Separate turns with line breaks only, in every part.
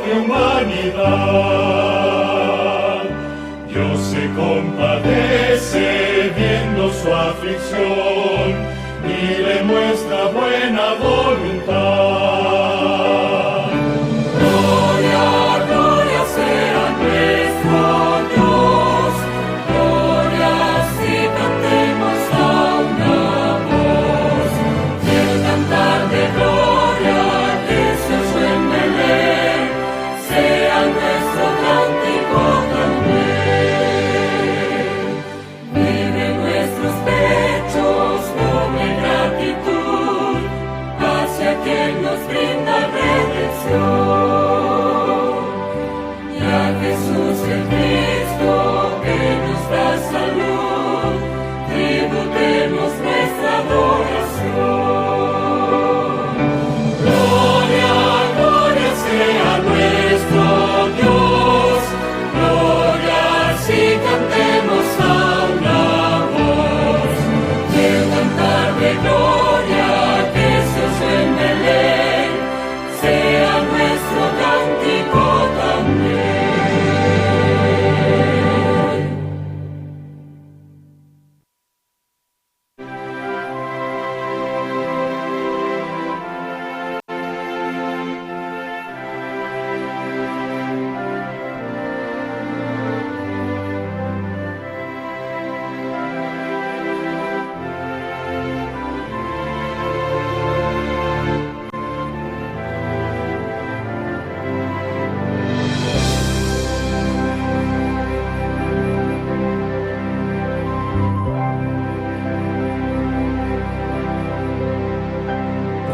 de humanidad. Dios se compadece viendo su aflicción y le muestra buena voluntad. Gloria, gloria sea nuestro Dios, gloria si cantemos a una voz, y el cantar de gloria que se oyó en Belén sea nuestro cántico también. Vive en nuestros pechos noble gratitud hacia quien nos brinda redención, y a Jesús el Cristo que nos da salud, tributemos nuestra adoración. Gloria, gloria sea nuestro Dios, gloria si cantemos a una voz, y el cantar de gloria que se oyó en Belén sea nuestro cántico también.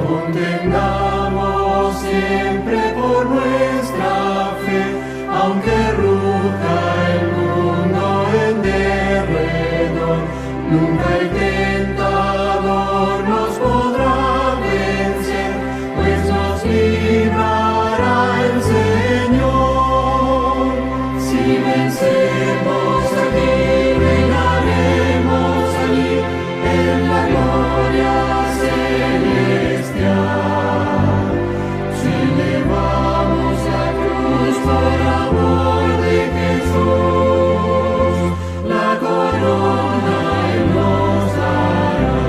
Contendamos siempre por nuestra fe, aunque ruja el mundo en derredor, nunca el tentador nos podrá vencer, pues nos librará el Señor. Si vencemos aquí, reinaremos allí en la gloria celestial. Si llevamos la cruz por amor de Jesús, la corona Él nos dará.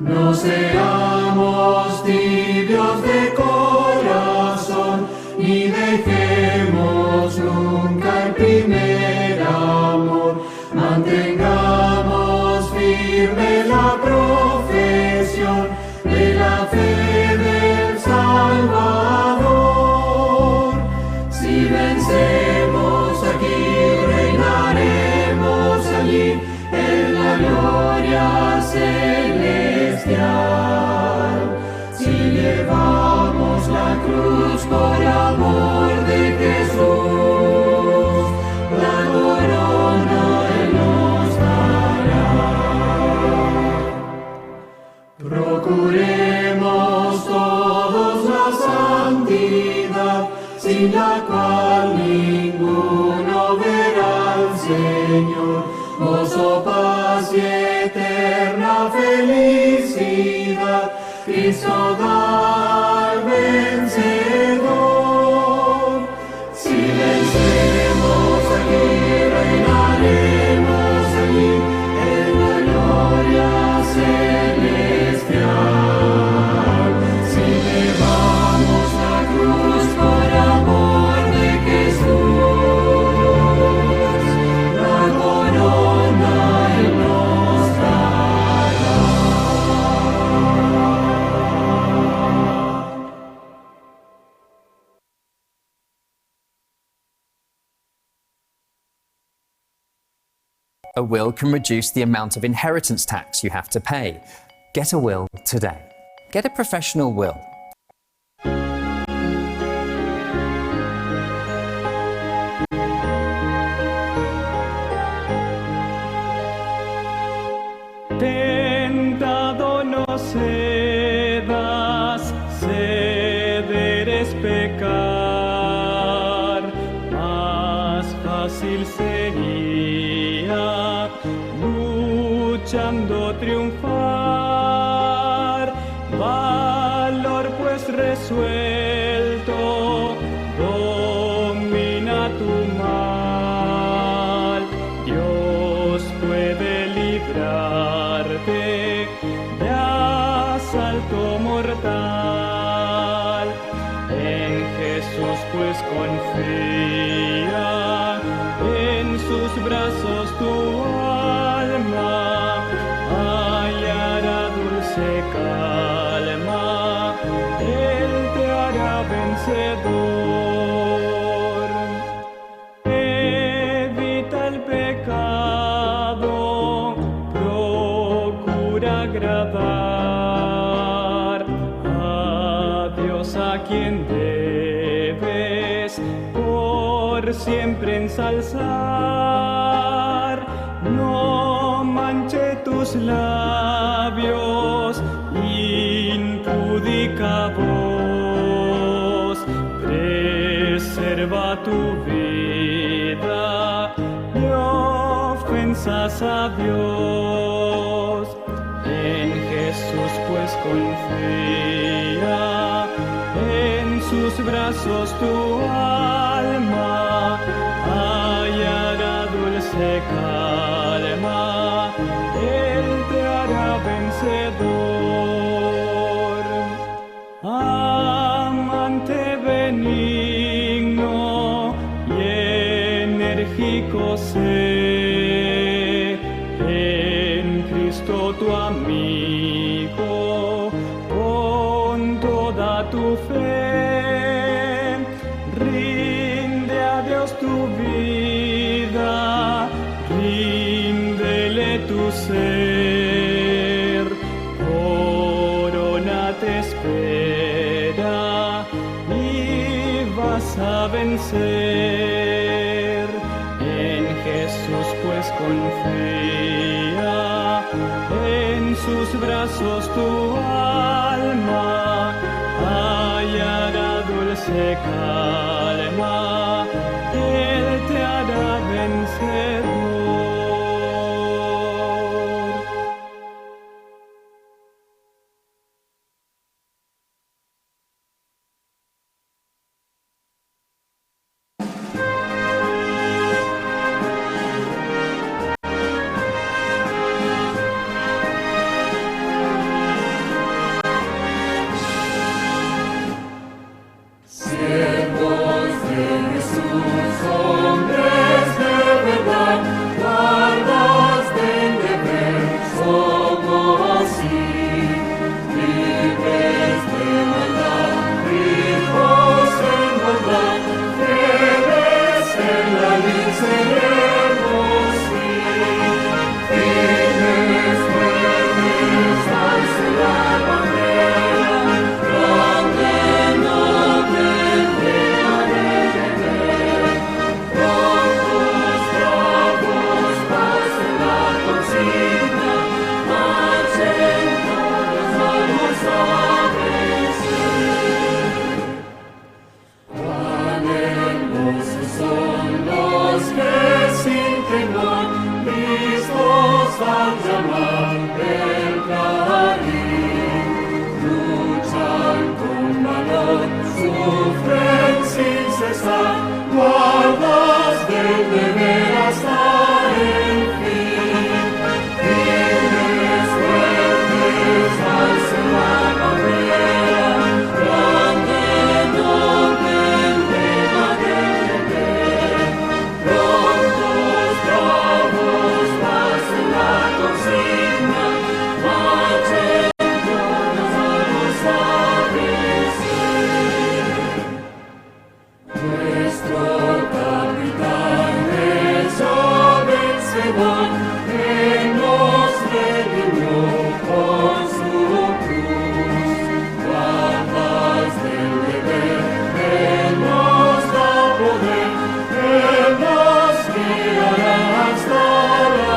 No seamos tibios de corazón, ni dejemos nunca el primer amor. Mantengamos firme la profesión de la fe del Salvador. Si vencemos aquí, reinaremos allí en la gloria celestial. Si llevamos la cruz por amor de Jesús, la corona Él nos dará. Procuremos todos la santidad, sin la cual ninguno verá al Señor. Gozo, paz y eterna felicidad, Cristo da al vencedor. Si vencemos aquí, reinaremos allí en la gloria celestial. Si llevamos la cruz por amor de Jesús, la corona Él nos dará.
A will can reduce the amount of inheritance tax you have to pay. Get a will today. Get a professional will.
Tentado no cedas, ceder es pecar, más fácil sería luchando triunfar, valor pues confía en sus brazos tu alma, hallará dulce calma, Él te hará vencedor. Evita el pecado, procura agradar a Dios, a quien debes por siempre ensalzar. No manche tus labios, impúdica voz, preserva tu vida de ofensas a Dios. En Jesús pues confía, en sus brazos tu alma hallará dulce calma, Él te hará vencedor. Amante benigno y enérgico sé, en Cristo tu amigo, con toda tu fe, rinde a Dios tu vida, ríndele tu ser, corona te espera y vas a vencer. En Jesús pues confía, en sus brazos tu alma hallará dulce calma, Él te hará vencedor.
Siervos de Jesús, hombres de verdad, guardas del deber, somos sí, libres de maldad, hijos en bondad, fieles en la ley seremos, sí, firmes, fuertes, alce la bandera, grande noble. Prontos, bravos, pasen la consigna, marchen todos, vamos a vencer. Cuán hermosos son los que sin temor, listos al llamar del clarín, luchan con valor, sufren sin cesar, guardas del deber hasta el fin. Firmes, fuertes, alcen la bandera, grande, noble, emblema del deber. Prontos, bravos, pasen la consigna, marchen todos, vamos a vencer. Nuestro capitán hecho vencedor, que nos redimió con su cruz. Guardas del deber, Él nos da poder, Él nos guiará hasta la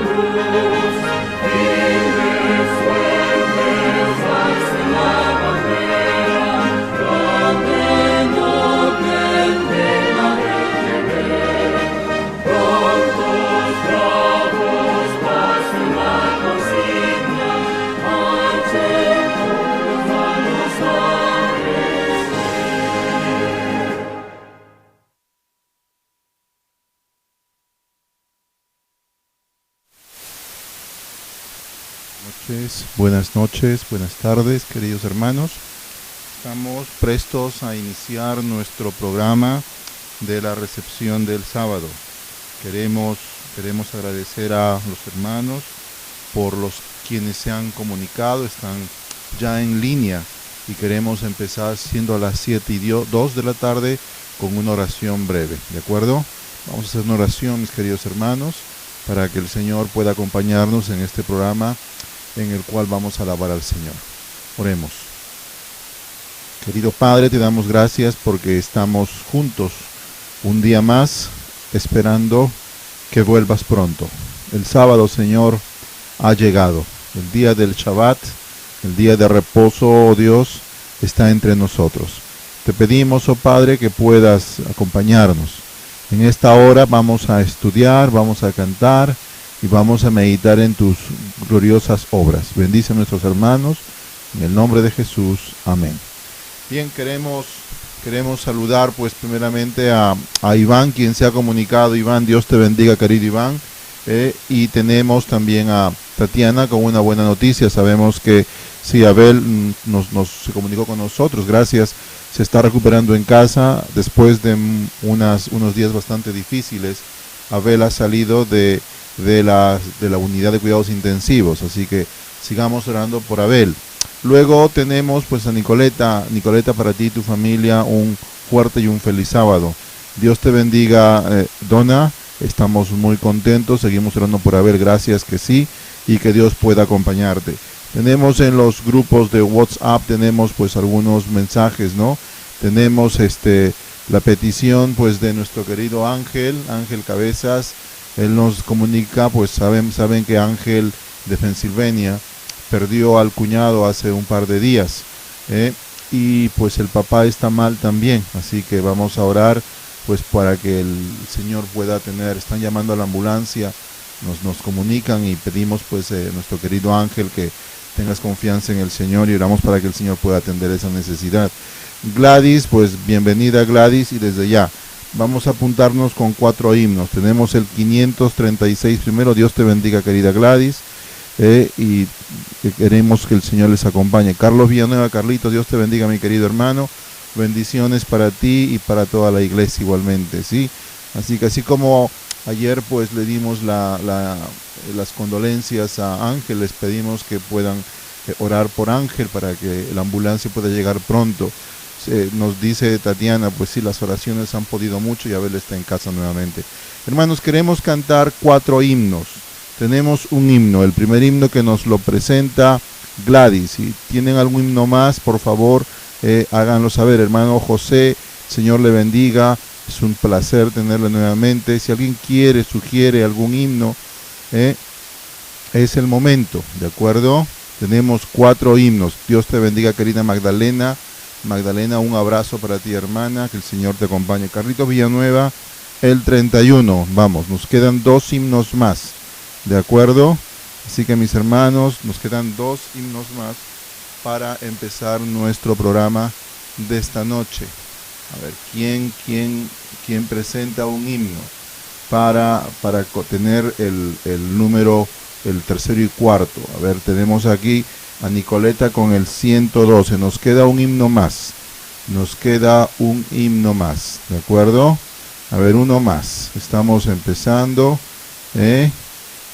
luz. Firmes, fuertes, alcen la bandera, grande, noble, emblema del deber. Prontos, bravos, pasen la consigna, marchen todos, vamos a vencer.
Buenas noches, buenas tardes, queridos hermanos. Estamos prestos a iniciar nuestro programa de la recepción del sábado. Queremos agradecer a los hermanos por los quienes se han comunicado, están ya en línea, y queremos empezar siendo a las 7:02 de la tarde con una oración breve, ¿de acuerdo? Vamos a hacer una oración, mis queridos hermanos, para que el Señor pueda acompañarnos en este programa en el cual vamos a alabar al Señor. Oremos. Querido Padre, te damos gracias porque estamos juntos un día más esperando que vuelvas pronto. El sábado, Señor, ha llegado. El día del Shabbat, el día de reposo, oh Dios, está entre nosotros. Te pedimos, oh Padre, que puedas acompañarnos. En esta hora vamos a estudiar, vamos a cantar y vamos a meditar en tus gloriosas obras. Bendice a nuestros hermanos, en el nombre de Jesús. Amén. Bien, queremos saludar pues primeramente a Iván, quien se ha comunicado. Iván, Dios te bendiga, querido Iván. Y tenemos también a Tatiana con una buena noticia. Sabemos que sí, Abel se comunicó con nosotros, gracias. Se está recuperando en casa después de unos días bastante difíciles. Abel ha salido de la unidad de cuidados intensivos, así que sigamos orando por Abel. Luego tenemos pues a Nicoleta. Nicoleta, para ti y tu familia un fuerte y un feliz sábado. Dios te bendiga, Donna. Estamos muy contentos, seguimos orando por Abel, gracias que sí, y que Dios pueda acompañarte. Tenemos en los grupos de WhatsApp, tenemos pues algunos mensajes, ¿no? Tenemos la petición pues de nuestro querido Ángel Cabezas. Él nos comunica, pues saben que Ángel de Pensilvania perdió al cuñado hace un par de días, y pues el papá está mal también, así que vamos a orar pues para que el Señor pueda están llamando a la ambulancia, nos comunican y pedimos pues nuestro querido Ángel que tengas confianza en el Señor, y oramos para que el Señor pueda atender esa necesidad. Gladys, pues bienvenida Gladys, y desde ya vamos a apuntarnos con 4 himnos. Tenemos el 536 primero. Dios te bendiga, querida Gladys, y queremos que el Señor les acompañe. Carlos Villanueva, Carlitos, Dios te bendiga, mi querido hermano. Bendiciones para ti y para toda la iglesia igualmente, ¿sí? Así que así como ayer pues le dimos las condolencias a Ángel, les pedimos que puedan orar por Ángel para que la ambulancia pueda llegar pronto. Nos dice Tatiana, pues sí, las oraciones han podido mucho y Abel está en casa nuevamente. Hermanos, queremos cantar 4 himnos. Tenemos un himno, el primer himno que nos lo presenta Gladys. Si tienen algún himno más, por favor, háganlo saber. Hermano José, Señor le bendiga, es un placer tenerle nuevamente. Si alguien sugiere algún himno, es el momento, ¿de acuerdo? Tenemos 4 himnos. Dios te bendiga, querida Magdalena. Magdalena, un abrazo para ti, hermana, que el Señor te acompañe. Carlitos Villanueva, el 31. Vamos, nos quedan 2 himnos más, ¿de acuerdo? Así que mis hermanos, nos quedan 2 himnos más para empezar nuestro programa de esta noche. A ver, ¿quién presenta un himno para tener el número, el tercero y cuarto? A ver, tenemos aquí a Nicoleta con el 112. Nos queda un himno más. ¿De acuerdo? A ver, uno más. Estamos empezando.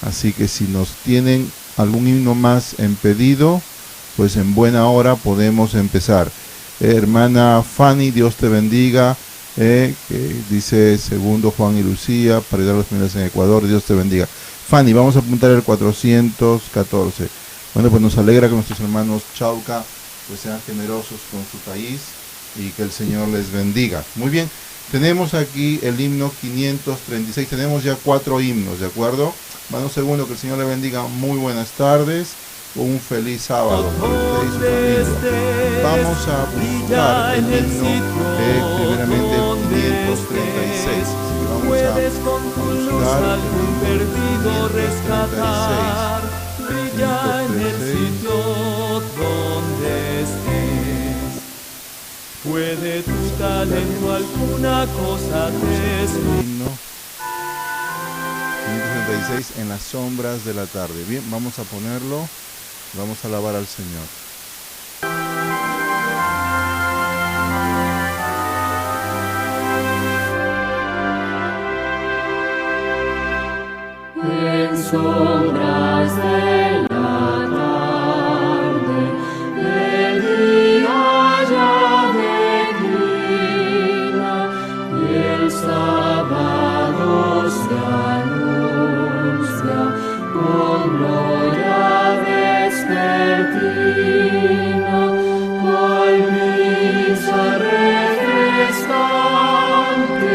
Así que si nos tienen algún himno más en pedido, pues en buena hora podemos empezar. Hermana Fanny, Dios te bendiga. Que dice segundo Juan y Lucía, para ayudar a los primeros en Ecuador. Dios te bendiga. Fanny, vamos a apuntar el 414. Bueno, pues nos alegra que nuestros hermanos Chauca pues sean generosos con su país y que el Señor les bendiga. Muy bien, tenemos aquí el himno 536, tenemos ya 4 himnos, ¿de acuerdo? Hermano segundo, que el Señor le bendiga, muy buenas tardes, un feliz sábado. Vamos a buscar el himno, primeramente el 536, vamos a buscar el himno 536.
Brilla en el sitio donde estés. Puede tu talento alguna cosa descubrir.
Himno 536, en las sombras de la tarde. Bien, vamos a ponerlo. Vamos a alabar al Señor.
sombras de la tarde, el día ya declina y el sábado se anuncia con gloria vespertina, cual misa refrescante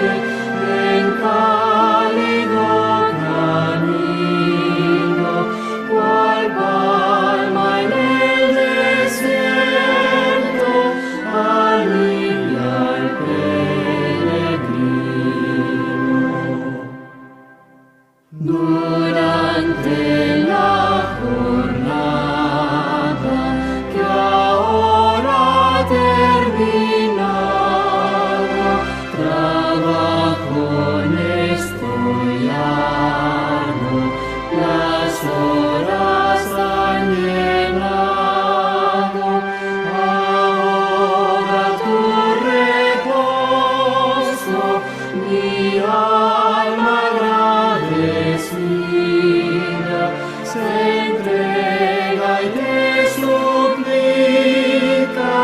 en cálido camino, cual palma en el desierto alivia al peregrino. Durante la jornada que ahora terminada, trabajo honesto y arduo, las horas han llenado. Ahora tu reposo, mi alma agradecida se entrega y te suplica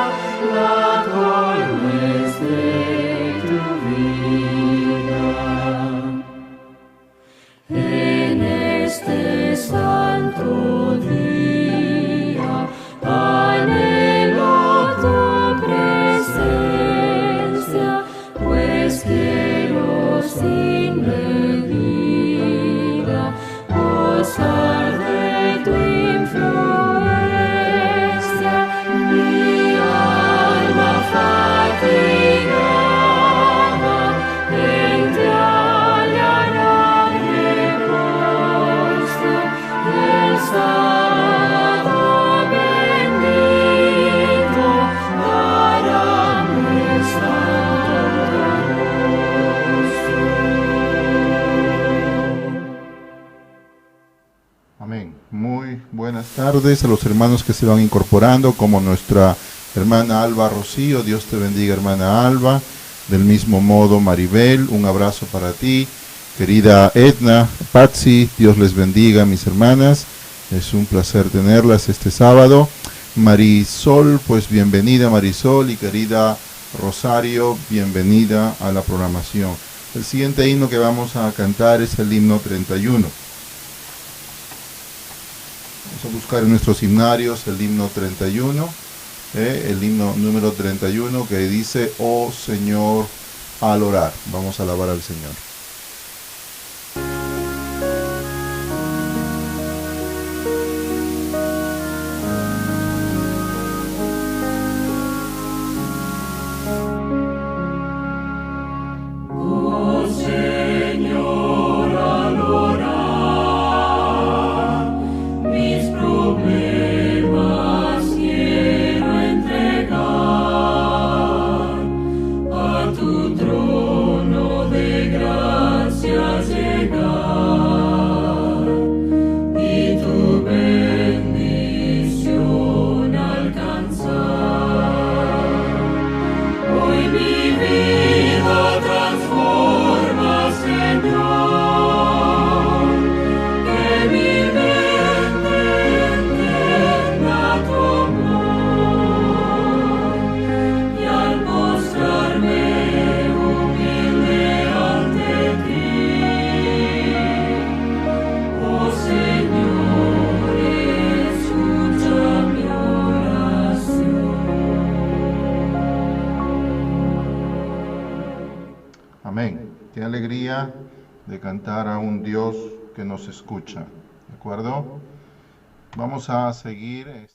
la colmez de tu vida. En este santo día anhelo tu presencia, pues quiero sin medida gozar de tu influencia. Mi alma fatigada en ti hallará reposo. El sábado bendito hará mi santo gozo.
Amén. Muy buenas tardes a los hermanos que se van incorporando, como nuestra hermana Alba Rocío. Dios te bendiga, hermana Alba. Del mismo modo, Maribel, un abrazo para ti. Querida Edna, Patsy, Dios les bendiga, mis hermanas. Es un placer tenerlas este sábado. Marisol, pues bienvenida Marisol, y querida Rosario, bienvenida a la programación. El siguiente himno que vamos a cantar es el himno 31. Vamos a buscar en nuestros himnarios el himno 31, el himno número 31 que dice: Oh Señor, al orar. Vamos a alabar al Señor.
Oh Señor, al orar, mis problemas quiero entregar a tu trono de gracia llegar y tu bendición alcanzar. Hoy mi vida transforma, Señor, que mi mente entienda tu amor, y al postrarme humilde ante ti, oh Señor, escucha mi oración.
Amén. Qué alegría de cantar a un Dios que nos escucha. ¿De acuerdo? Vamos a seguir.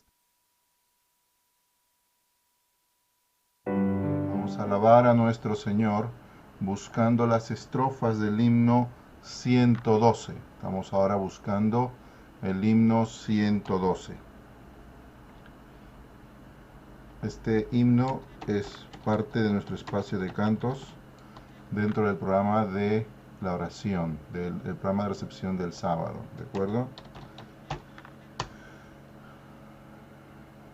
Vamos a alabar a nuestro Señor buscando las estrofas del himno 112. Estamos ahora buscando el himno 112. Este himno es parte de nuestro espacio de cantos dentro del programa de la oración, del programa de recepción del sábado, ¿de acuerdo?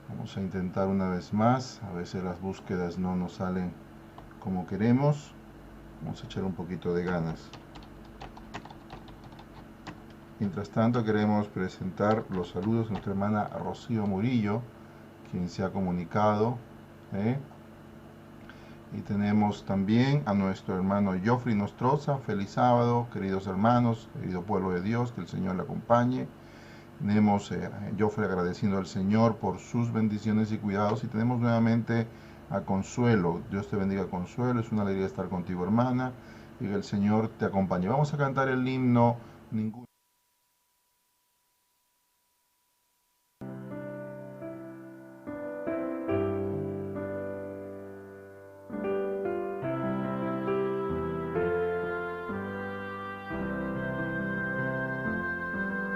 Vamos a intentar una vez más. A veces las búsquedas no nos salen como queremos. Vamos a echar un poquito de ganas. Mientras tanto, queremos presentar los saludos de nuestra hermana Rocío Murillo, quien se ha comunicado. Y tenemos también a nuestro hermano Joffrey Nostroza. Feliz sábado, queridos hermanos, querido pueblo de Dios, que el Señor le acompañe. Tenemos a Joffrey agradeciendo al Señor por sus bendiciones y cuidados. Y tenemos nuevamente a Consuelo. Dios te bendiga, Consuelo. Es una alegría estar contigo, hermana, y que el Señor te acompañe. Vamos a cantar el himno Ningún.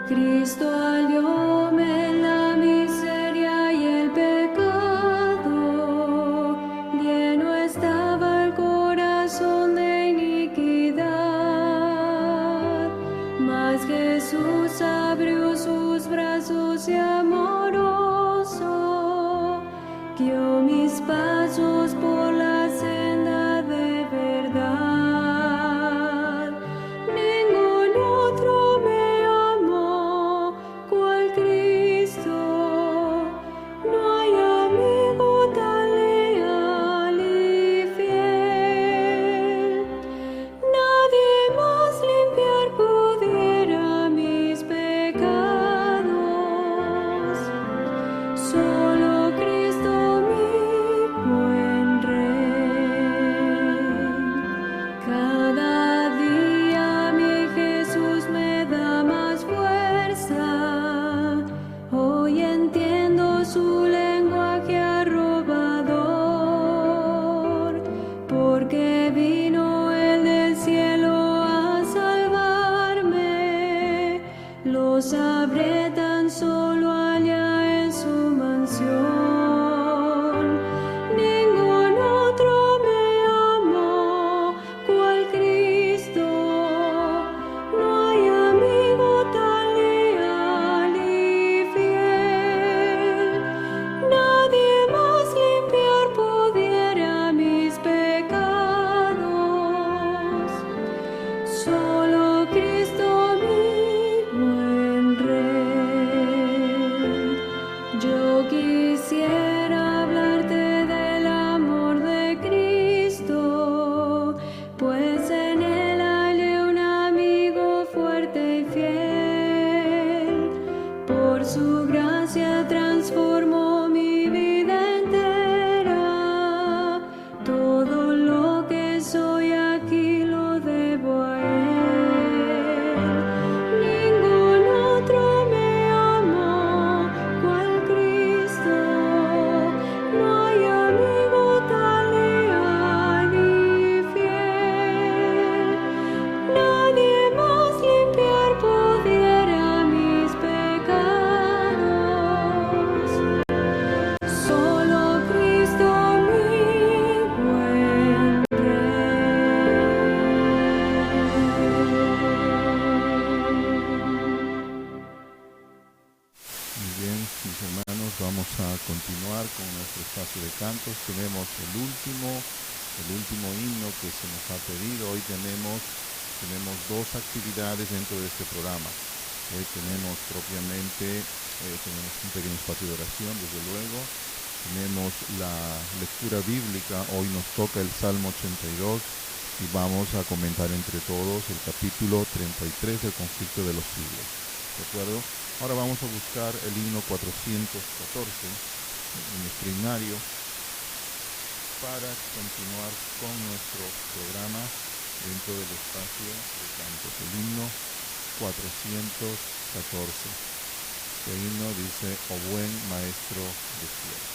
Cristo alióme la miseria y el pecado, lleno estaba el corazón de iniquidad, mas Jesús abrió sus brazos y amoroso, guió mis pasos por la senda de verdad. Sabré tan solo allá en su mansión. Ningún otro me amó cual Cristo. No hay amigo tan leal y fiel. Nadie más limpiar pudiera mis pecados. Solo Cristo yo quisiera hablarte del amor de Cristo, pues en Él hallé un amigo fuerte y fiel. Por su gracia transformó mi vida entera. Todo lo que soy aquí lo debo a Él.
Vamos a continuar con nuestro espacio de cantos. Tenemos el último himno que se nos ha pedido. Hoy tenemos dos actividades dentro de este programa. Hoy tenemos propiamente tenemos un pequeño espacio de oración, desde luego. Tenemos la lectura bíblica. Hoy nos toca el Salmo 82 y vamos a comentar entre todos el capítulo 33 del conflicto de los siglos. ¿De acuerdo? Ahora vamos a buscar el himno 414 en nuestro himnario para continuar con nuestro programa dentro del espacio de cantos. El himno 414. Este himno dice: "Oh buen maestro de cielo".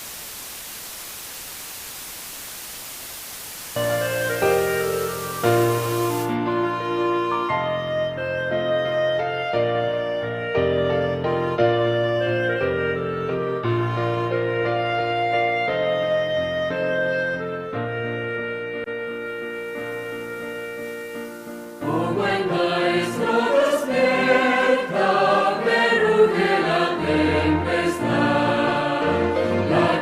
La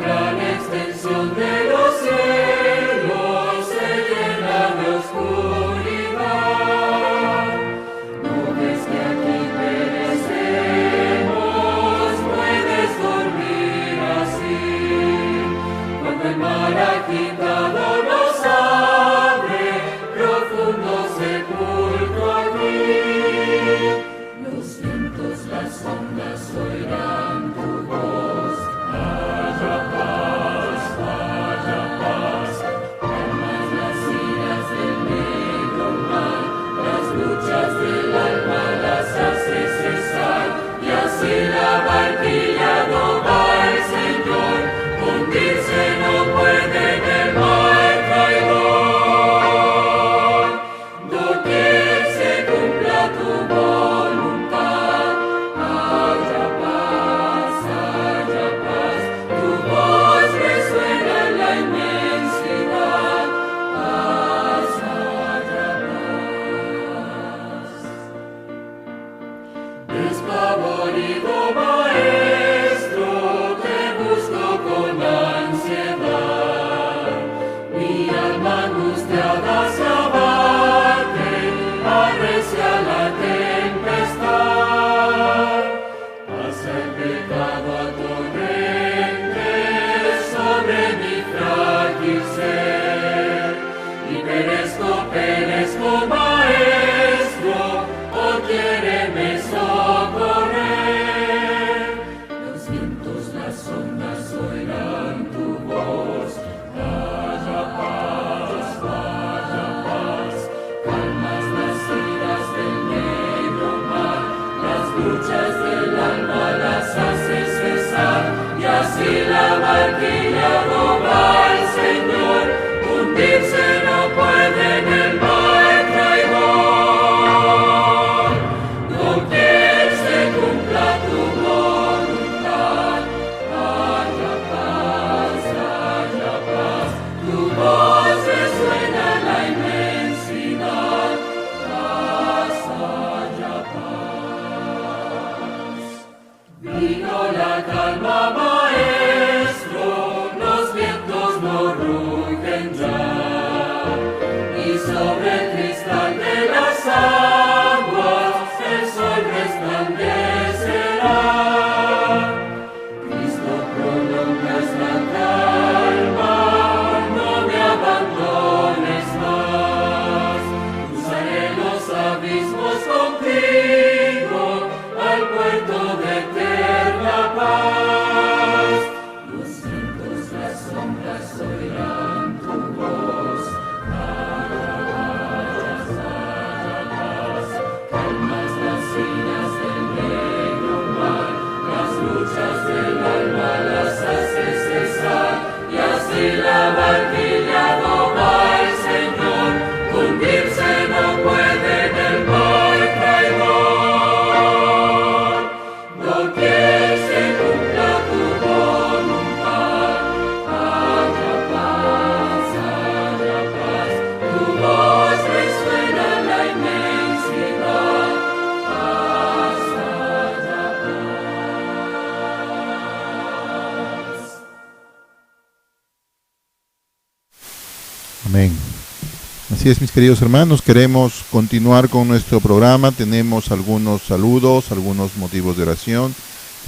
Así es, mis queridos hermanos, queremos continuar con nuestro programa. Tenemos algunos saludos, algunos motivos de oración.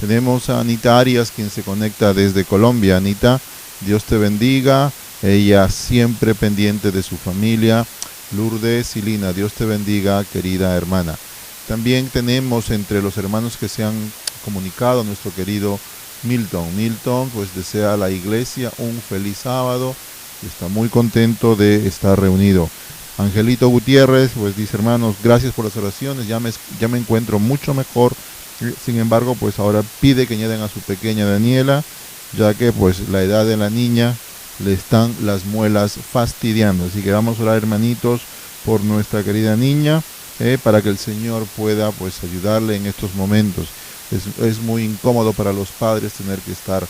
Tenemos a Anita Arias, quien se conecta desde Colombia. Anita, Dios te bendiga. Ella siempre pendiente de su familia. Lourdes y Lina, Dios te bendiga, querida hermana. También tenemos entre los hermanos que se han comunicado a nuestro querido Milton. Milton pues desea a la iglesia un feliz sábado y está muy contento de estar reunido. Angelito Gutiérrez pues dice: hermanos, gracias por las oraciones, ya me encuentro mucho mejor. Sin embargo, pues ahora pide que añadan a su pequeña Daniela, ya que pues la edad de la niña le están las muelas fastidiando. Así que vamos a orar, hermanitos, por nuestra querida niña, para que el Señor pueda pues ayudarle en estos momentos. Es muy incómodo para los padres tener que estar,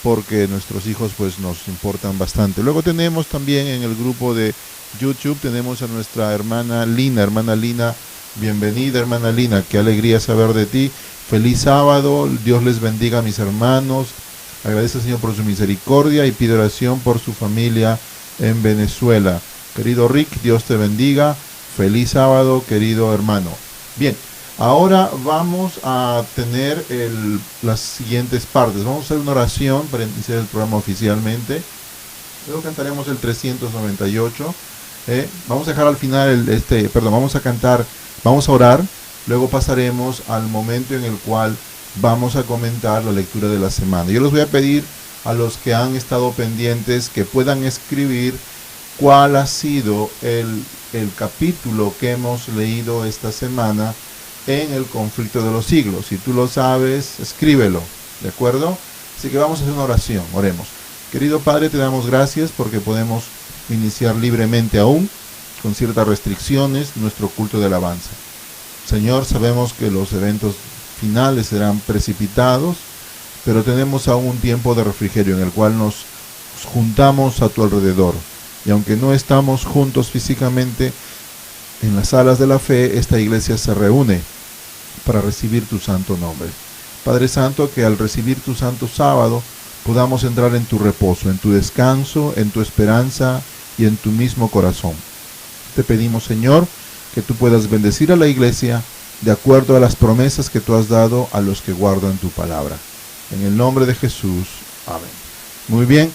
porque nuestros hijos pues nos importan bastante. Luego tenemos también en el grupo de YouTube, tenemos a nuestra hermana Lina. Hermana Lina, bienvenida, hermana Lina, qué alegría saber de ti. Feliz sábado, Dios les bendiga a mis hermanos. Agradece al Señor por su misericordia y pide oración por su familia en Venezuela. Querido Rick, Dios te bendiga. Feliz sábado, querido hermano. Bien, ahora vamos a tener las siguientes partes. Vamos a hacer una oración para iniciar el programa oficialmente. Luego cantaremos el 398. Vamos a dejar al final vamos a orar. Luego pasaremos al momento en el cual vamos a comentar la lectura de la semana. Yo les voy a pedir a los que han estado pendientes que puedan escribir cuál ha sido el capítulo que hemos leído esta semana en el conflicto de los siglos. Si tú lo sabes, escríbelo, ¿de acuerdo? Así que vamos a hacer una oración, oremos. Querido Padre, te damos gracias porque podemos iniciar libremente aún, con ciertas restricciones, nuestro culto de alabanza. Señor, sabemos que los eventos finales serán precipitados, pero tenemos aún un tiempo de refrigerio en el cual nos juntamos a tu alrededor. Y aunque no estamos juntos físicamente, en las salas de la fe, esta iglesia se reúne para recibir tu santo nombre. Padre Santo, que al recibir tu santo sábado podamos entrar en tu reposo, en tu descanso, en tu esperanza y en tu mismo corazón. Te pedimos, Señor, que tú puedas bendecir a la iglesia de acuerdo a las promesas que tú has dado a los que guardan tu palabra. En el nombre de Jesús. Amén. Muy bien.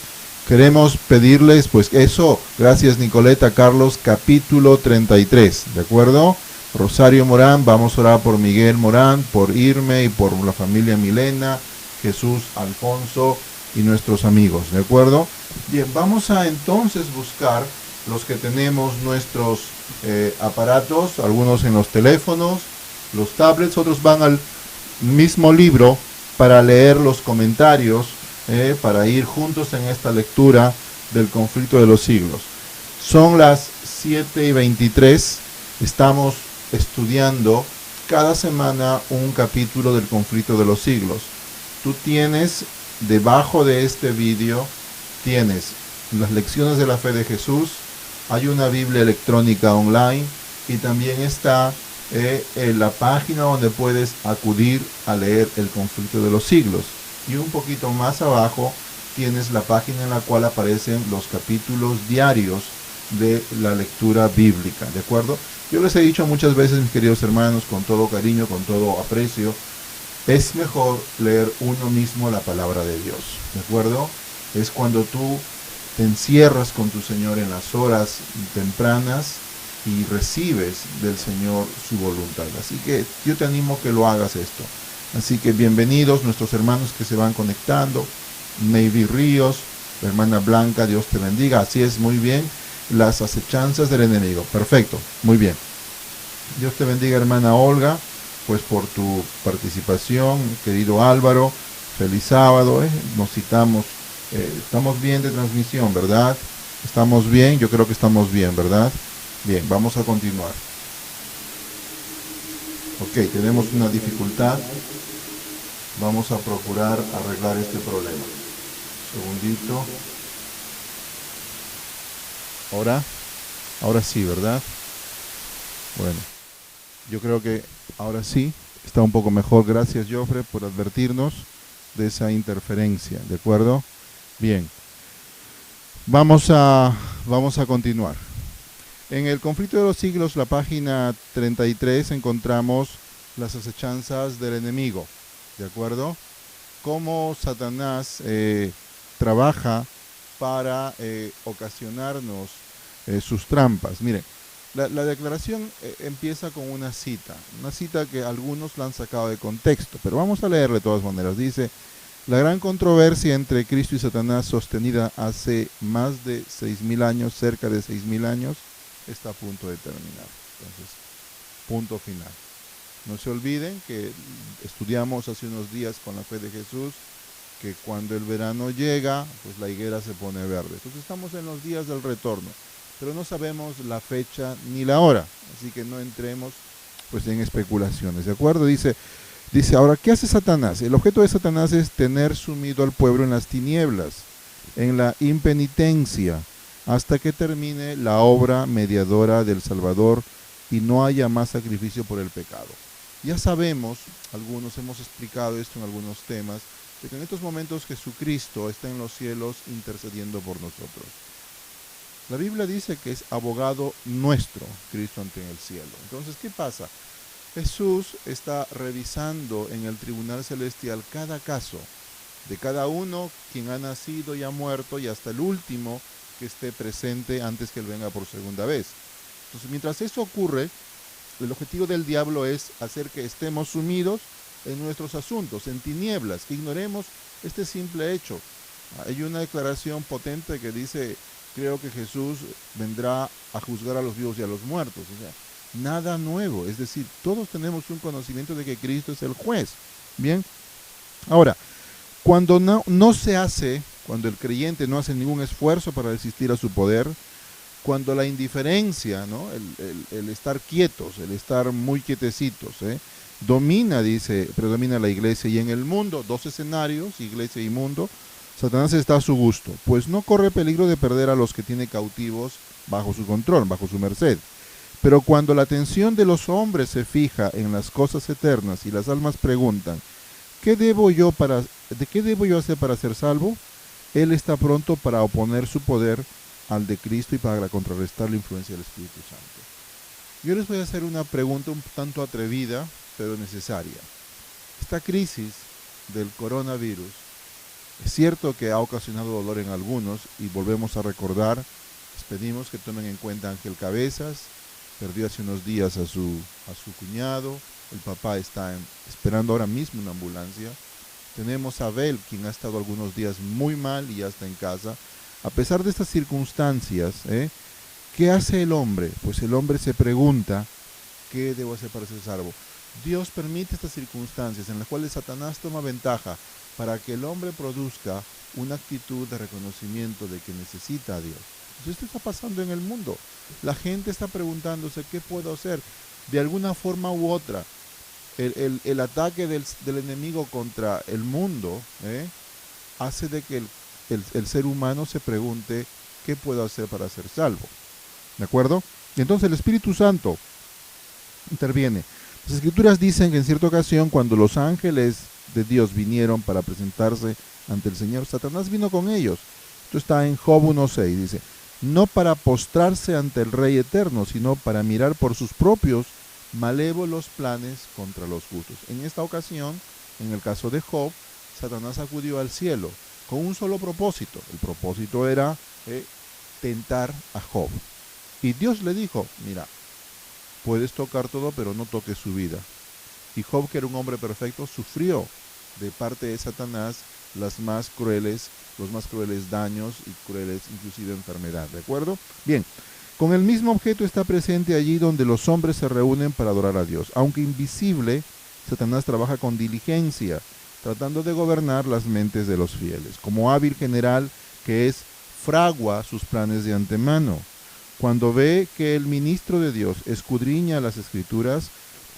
Queremos pedirles, pues eso, gracias Nicoleta, Carlos, capítulo 33, ¿de acuerdo? Rosario Morán, vamos a orar por Miguel Morán, por Irme y por la familia Milena, Jesús, Alfonso y nuestros amigos, ¿de acuerdo? Bien, vamos a entonces buscar los que tenemos nuestros aparatos, algunos en los teléfonos, los tablets, otros van al mismo libro para leer los comentarios, para ir juntos en esta lectura del conflicto de los siglos. Son las 7:23, estamos estudiando cada semana un capítulo del conflicto de los siglos. Tú tienes debajo de este vídeo, tienes las lecciones de la fe de Jesús, hay una Biblia electrónica online y también está en la página donde puedes acudir a leer el conflicto de los siglos. Y un poquito más abajo tienes la página en la cual aparecen los capítulos diarios de la lectura bíblica, ¿de acuerdo? Yo les he dicho muchas veces, mis queridos hermanos, con todo cariño, con todo aprecio, es mejor leer uno mismo la palabra de Dios, ¿de acuerdo? Es cuando tú te encierras con tu Señor en las horas tempranas y recibes del Señor su voluntad. Así que yo te animo que lo hagas esto. Así que bienvenidos nuestros hermanos que se van conectando. Navy Ríos, la hermana Blanca, Dios te bendiga. Así es, muy bien. Las acechanzas del enemigo. Perfecto, muy bien. Dios te bendiga, hermana Olga, pues por tu participación. Querido Álvaro, feliz sábado. Nos citamos. Estamos bien de transmisión, ¿verdad? ¿Estamos bien? Yo creo que estamos bien, ¿verdad? Bien, vamos a continuar. Ok, tenemos una dificultad. Vamos a procurar arreglar este problema. Segundito. Ahora sí, ¿verdad? Bueno, yo creo que ahora sí está un poco mejor. Gracias, Jofre, por advertirnos de esa interferencia, ¿de acuerdo? Bien, vamos a continuar. En el conflicto de los siglos, la página 33, encontramos las acechanzas del enemigo, ¿de acuerdo? Cómo Satanás trabaja para ocasionarnos sus trampas. Miren, la declaración empieza con una cita que algunos la han sacado de contexto, pero vamos a leerle de todas maneras. Dice: la gran controversia entre Cristo y Satanás, sostenida hace más de 6.000 años, cerca de 6.000 años, está a punto de terminar. Entonces, punto final. No se olviden que estudiamos hace unos días con la fe de Jesús que cuando el verano llega, pues la higuera se pone verde. Entonces estamos en los días del retorno, pero no sabemos la fecha ni la hora, así que no entremos pues en especulaciones, ¿de acuerdo? Dice, ahora, ¿qué hace Satanás? El objeto de Satanás es tener sumido al pueblo en las tinieblas, en la impenitencia, hasta que termine la obra mediadora del Salvador y no haya más sacrificio por el pecado. Ya sabemos, algunos hemos explicado esto en algunos temas, de que en estos momentos Jesucristo está en los cielos intercediendo por nosotros. La Biblia dice que es abogado nuestro, Cristo ante el cielo. Entonces, ¿qué pasa? Jesús está revisando en el tribunal celestial cada caso de cada uno quien ha nacido y ha muerto, y hasta el último que esté presente antes que Él venga por segunda vez. Entonces, mientras eso ocurre, el objetivo del diablo es hacer que estemos sumidos en nuestros asuntos, en tinieblas, que ignoremos este simple hecho. Hay una declaración potente que dice: creo que Jesús vendrá a juzgar a los vivos y a los muertos. O sea, nada nuevo, es decir, todos tenemos un conocimiento de que Cristo es el juez. Bien, ahora, cuando cuando el creyente no hace ningún esfuerzo para resistir a su poder, cuando la indiferencia, ¿no? el estar quietos, el estar muy quietecitos, predomina la iglesia, y en el mundo, dos escenarios, iglesia y mundo, Satanás está a su gusto, pues no corre peligro de perder a los que tiene cautivos bajo su control, bajo su merced. Pero cuando la atención de los hombres se fija en las cosas eternas y las almas preguntan: ¿de qué debo yo hacer para ser salvo?, Él está pronto para oponer su poder al de Cristo y para contrarrestar la influencia del Espíritu Santo. Yo les voy a hacer una pregunta un tanto atrevida, pero necesaria. Esta crisis del coronavirus, es cierto que ha ocasionado dolor en algunos, y volvemos a recordar, les pedimos que tomen en cuenta a Ángel Cabezas, perdió hace unos días a su cuñado, el papá está esperando ahora mismo una ambulancia. Tenemos a Abel, quien ha estado algunos días muy mal y ya está en casa. A pesar de estas circunstancias, ¿qué hace el hombre? Pues el hombre se pregunta: ¿qué debo hacer para ser salvo? Dios permite estas circunstancias en las cuales Satanás toma ventaja para que el hombre produzca una actitud de reconocimiento de que necesita a Dios. Entonces, esto está pasando en el mundo. La gente está preguntándose: ¿qué puedo hacer? De alguna forma u otra, el ataque del enemigo contra el mundo hace de que el ser humano se pregunte: ¿qué puedo hacer para ser salvo? ¿De acuerdo? Y entonces el Espíritu Santo interviene. Las Escrituras dicen que en cierta ocasión, cuando los ángeles de Dios vinieron para presentarse ante el Señor, Satanás vino con ellos. Esto está en Job 1:6, dice: no para postrarse ante el Rey eterno, sino para mirar por sus propios malévolos planes contra los justos. En esta ocasión, en el caso de Job, Satanás acudió al cielo con un solo propósito. El propósito era tentar a Job. Y Dios le dijo: mira, puedes tocar todo, pero no toques su vida. Y Job, que era un hombre perfecto, sufrió de parte de Satanás los más crueles daños y crueles inclusive enfermedad. ¿De acuerdo? Bien, con el mismo objeto está presente allí donde los hombres se reúnen para adorar a Dios. Aunque invisible, Satanás trabaja con diligencia, tratando de gobernar las mentes de los fieles. Como hábil general que es, fragua sus planes de antemano. Cuando ve que el ministro de Dios escudriña las Escrituras,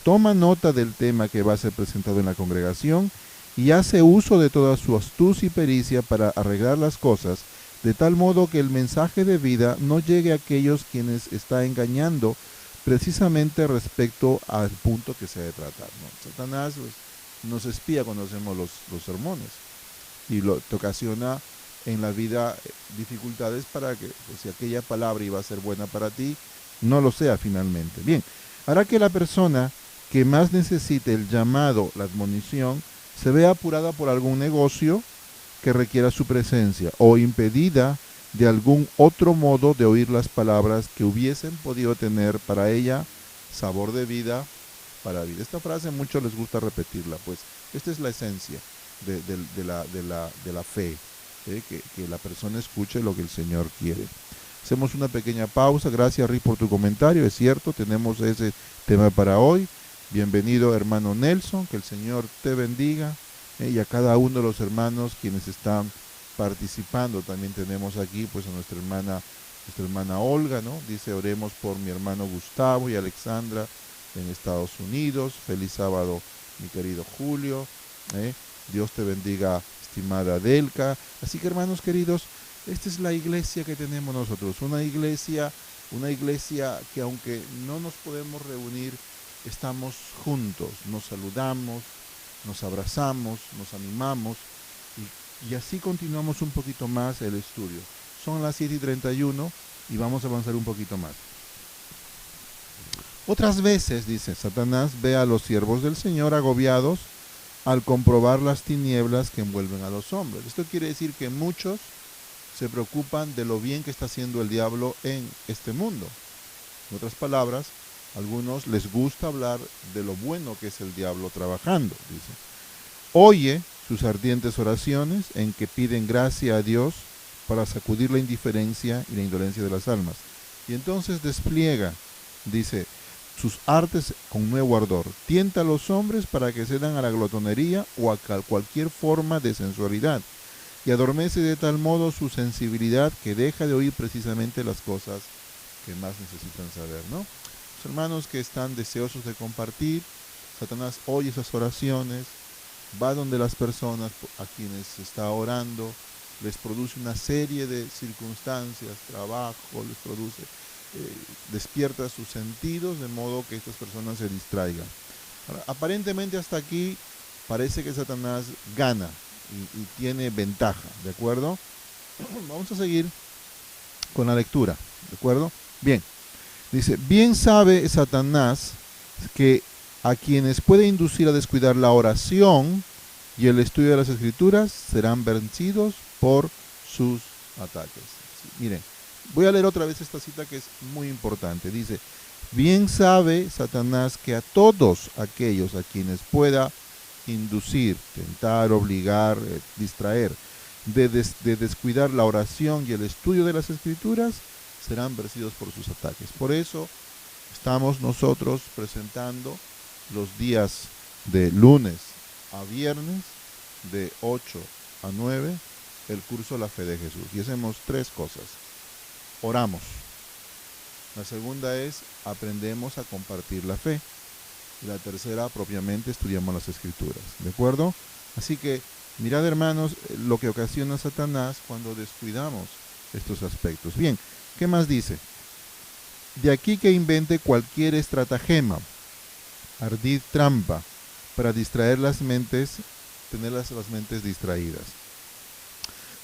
toma nota del tema que va a ser presentado en la congregación y hace uso de toda su astucia y pericia para arreglar las cosas, de tal modo que el mensaje de vida no llegue a aquellos quienes está engañando precisamente respecto al punto que se debe tratar, ¿no? Satanás nos espía cuando hacemos los sermones y te ocasiona en la vida dificultades para que, pues, si aquella palabra iba a ser buena para ti, no lo sea finalmente. Bien, hará que la persona que más necesite el llamado, la admonición, se vea apurada por algún negocio que requiera su presencia o impedida de algún otro modo de oír las palabras que hubiesen podido tener para ella sabor de vida para vida. Esta frase a muchos les gusta repetirla, pues esta es la esencia de la fe, que la persona escuche lo que el Señor quiere. Hacemos una pequeña pausa. Gracias, Rick, por tu comentario. Es cierto, tenemos ese tema para hoy. Bienvenido, hermano Nelson, que el Señor te bendiga, y a cada uno de los hermanos quienes están participando. También tenemos aquí pues a nuestra hermana Olga, ¿no? Dice: oremos por mi hermano Gustavo y Alexandra en Estados Unidos. Feliz sábado, mi querido Julio. Dios te bendiga, estimada Delca. Así que, hermanos queridos, esta es la iglesia que tenemos nosotros, una iglesia que, aunque no nos podemos reunir, estamos juntos, nos saludamos, nos abrazamos, nos animamos, y así continuamos un poquito más el estudio. Son las 7:31 y vamos a avanzar un poquito más. Otras veces, dice, Satanás ve a los siervos del Señor agobiados al comprobar las tinieblas que envuelven a los hombres. Esto quiere decir que muchos se preocupan de lo bien que está haciendo el diablo en este mundo. En otras palabras, a algunos les gusta hablar de lo bueno que es el diablo trabajando, dice. Oye sus ardientes oraciones en que piden gracia a Dios para sacudir la indiferencia y la indolencia de las almas. Y entonces despliega, dice, sus artes con nuevo ardor. Tienta a los hombres para que cedan a la glotonería o a cualquier forma de sensualidad, y adormece de tal modo su sensibilidad que deja de oír precisamente las cosas que más necesitan saber, ¿no? Los hermanos que están deseosos de compartir, Satanás oye esas oraciones, va donde las personas a quienes está orando, les produce una serie de circunstancias, trabajo, les produce, despierta sus sentidos de modo que estas personas se distraigan. Ahora, aparentemente hasta aquí parece que Satanás gana y tiene ventaja, ¿de acuerdo? Vamos a seguir con la lectura, ¿de acuerdo? Bien, dice: bien sabe Satanás que a quienes puede inducir a descuidar la oración y el estudio de las Escrituras serán vencidos por sus ataques. Sí, miren, voy a leer otra vez esta cita que es muy importante. Dice: bien sabe Satanás que a todos aquellos a quienes pueda inducir, tentar, obligar, distraer, de descuidar la oración y el estudio de las Escrituras, serán vencidos por sus ataques. Por eso estamos nosotros presentando los días de lunes a viernes, de 8 a 9, el curso La Fe de Jesús. Y hacemos tres cosas. Oramos. La segunda es, aprendemos a compartir la fe. Y la tercera, propiamente, estudiamos las Escrituras. ¿De acuerdo? Así que, mirad, hermanos, lo que ocasiona Satanás cuando descuidamos estos aspectos. Bien, ¿qué más dice? De aquí que invente cualquier estratagema, ardid trampa, para distraer las mentes, tener las mentes distraídas.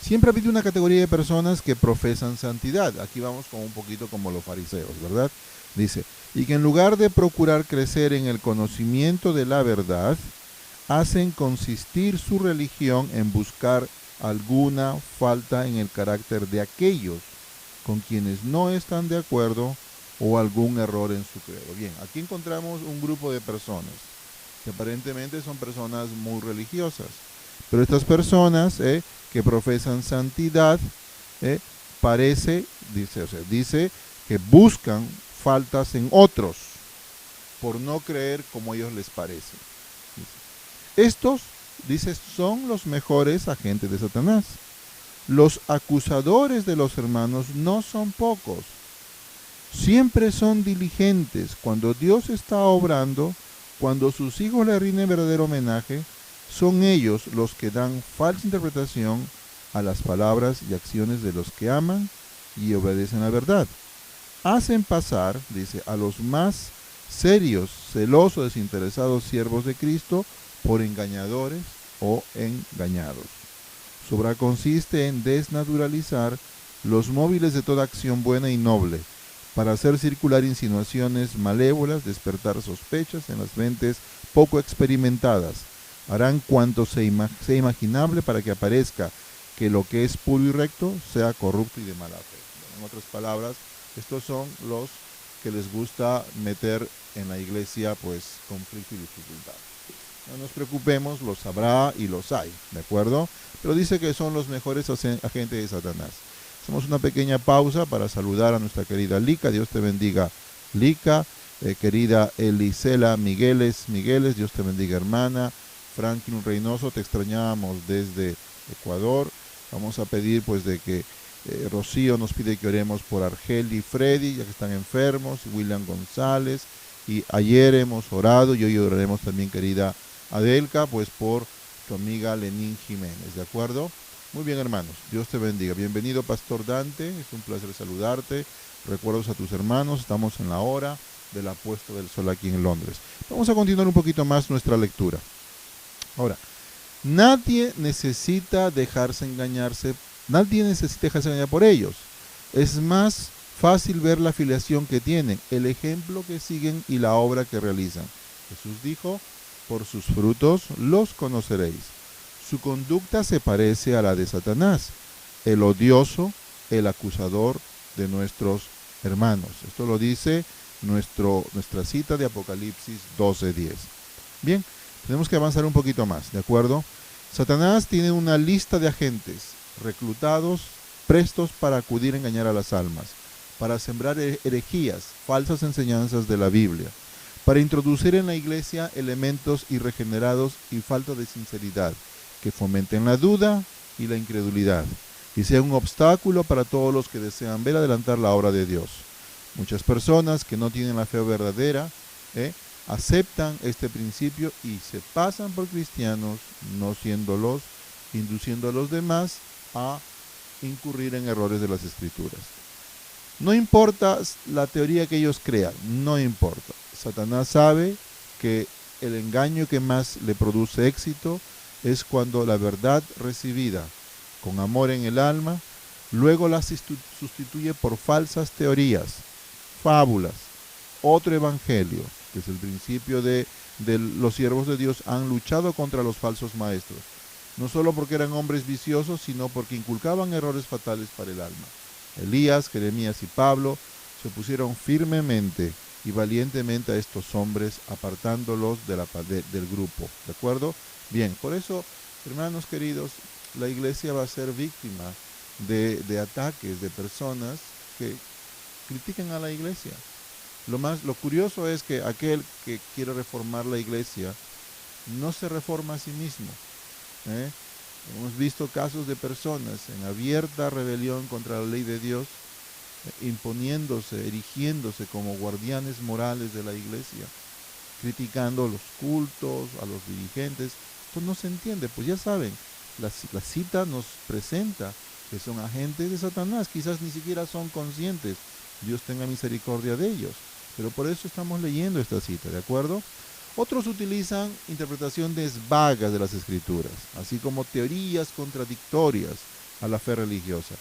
Siempre ha habido una categoría de personas que profesan santidad. Aquí vamos con un poquito como los fariseos, ¿verdad? Dice: y que en lugar de procurar crecer en el conocimiento de la verdad, hacen consistir su religión en buscar alguna falta en el carácter de aquellos con quienes no están de acuerdo o algún error en su credo. Bien, aquí encontramos un grupo de personas que aparentemente son personas muy religiosas, pero estas personas que profesan santidad, dice que buscan faltas en otros por no creer como a ellos les parece. Estos, dice, son los mejores agentes de Satanás. Los acusadores de los hermanos no son pocos. Siempre son diligentes cuando Dios está obrando, cuando sus hijos le rinden verdadero homenaje. Son ellos los que dan falsa interpretación a las palabras y acciones de los que aman y obedecen la verdad. Hacen pasar, dice, a los más serios, celosos, desinteresados siervos de Cristo por engañadores o engañados. Su obra consiste en desnaturalizar los móviles de toda acción buena y noble, para hacer circular insinuaciones malévolas, despertar sospechas en las mentes poco experimentadas. Harán cuanto sea imaginable para que aparezca que lo que es puro y recto sea corrupto y de mala fe. En otras palabras, estos son los que les gusta meter en la iglesia pues conflicto y dificultad. No nos preocupemos, los habrá y los hay, ¿de acuerdo? Pero dice que son los mejores agentes de Satanás. Hacemos una pequeña pausa para saludar a nuestra querida Lica. Dios te bendiga, Lica. Querida Elisela Migueles, Dios te bendiga, hermana. Franklin Reynoso, te extrañábamos desde Ecuador. Vamos a pedir pues de que Rocío nos pide que oremos por Argel y Freddy, ya que están enfermos, William González. Y ayer hemos orado y hoy oraremos también, querida Adelka, pues por tu amiga Lenín Jiménez, ¿de acuerdo? Muy bien, hermanos, Dios te bendiga. Bienvenido, Pastor Dante, es un placer saludarte. Recuerdos a tus hermanos, estamos en la hora de la puesta del sol aquí en Londres. Vamos a continuar un poquito más nuestra lectura. Ahora, nadie necesita dejarse engañar por ellos. Es más fácil ver la filiación que tienen, el ejemplo que siguen y la obra que realizan. Jesús dijo: por sus frutos los conoceréis. Su conducta se parece a la de Satanás, el odioso, el acusador de nuestros hermanos. Esto lo dice nuestra cita de Apocalipsis 12:10. Bien, tenemos que avanzar un poquito más, ¿de acuerdo? Satanás tiene una lista de agentes reclutados, prestos para acudir a engañar a las almas, para sembrar herejías, falsas enseñanzas de la Biblia, para introducir en la iglesia elementos irregenerados y falta de sinceridad, que fomenten la duda y la incredulidad, y sea un obstáculo para todos los que desean ver adelantar la obra de Dios. Muchas personas que no tienen la fe verdadera, aceptan este principio y se pasan por cristianos, no siéndolos, induciendo a los demás a incurrir en errores de las Escrituras. No importa la teoría que ellos crean, no importa. Satanás sabe que el engaño que más le produce éxito es cuando la verdad recibida con amor en el alma, luego la sustituye por falsas teorías, fábulas, otro evangelio, que es el principio de los siervos de Dios han luchado contra los falsos maestros, no solo porque eran hombres viciosos, sino porque inculcaban errores fatales para el alma. Elías, Jeremías y Pablo se opusieron firmemente y valientemente a estos hombres, apartándolos del grupo, ¿de acuerdo? Bien, por eso, hermanos queridos, la iglesia va a ser víctima de ataques de personas que critican a la iglesia. Lo curioso es que aquel que quiere reformar la iglesia no se reforma a sí mismo. Hemos visto casos de personas en abierta rebelión contra la ley de Dios, imponiéndose, erigiéndose como guardianes morales de la iglesia, criticando los cultos, a los dirigentes. Esto no se entiende, pues ya saben, la cita nos presenta que son agentes de Satanás, quizás ni siquiera son conscientes, Dios tenga misericordia de ellos, pero por eso estamos leyendo esta cita, ¿de acuerdo? Otros utilizan interpretaciones vagas de las Escrituras, así como teorías contradictorias a la fe religiosa,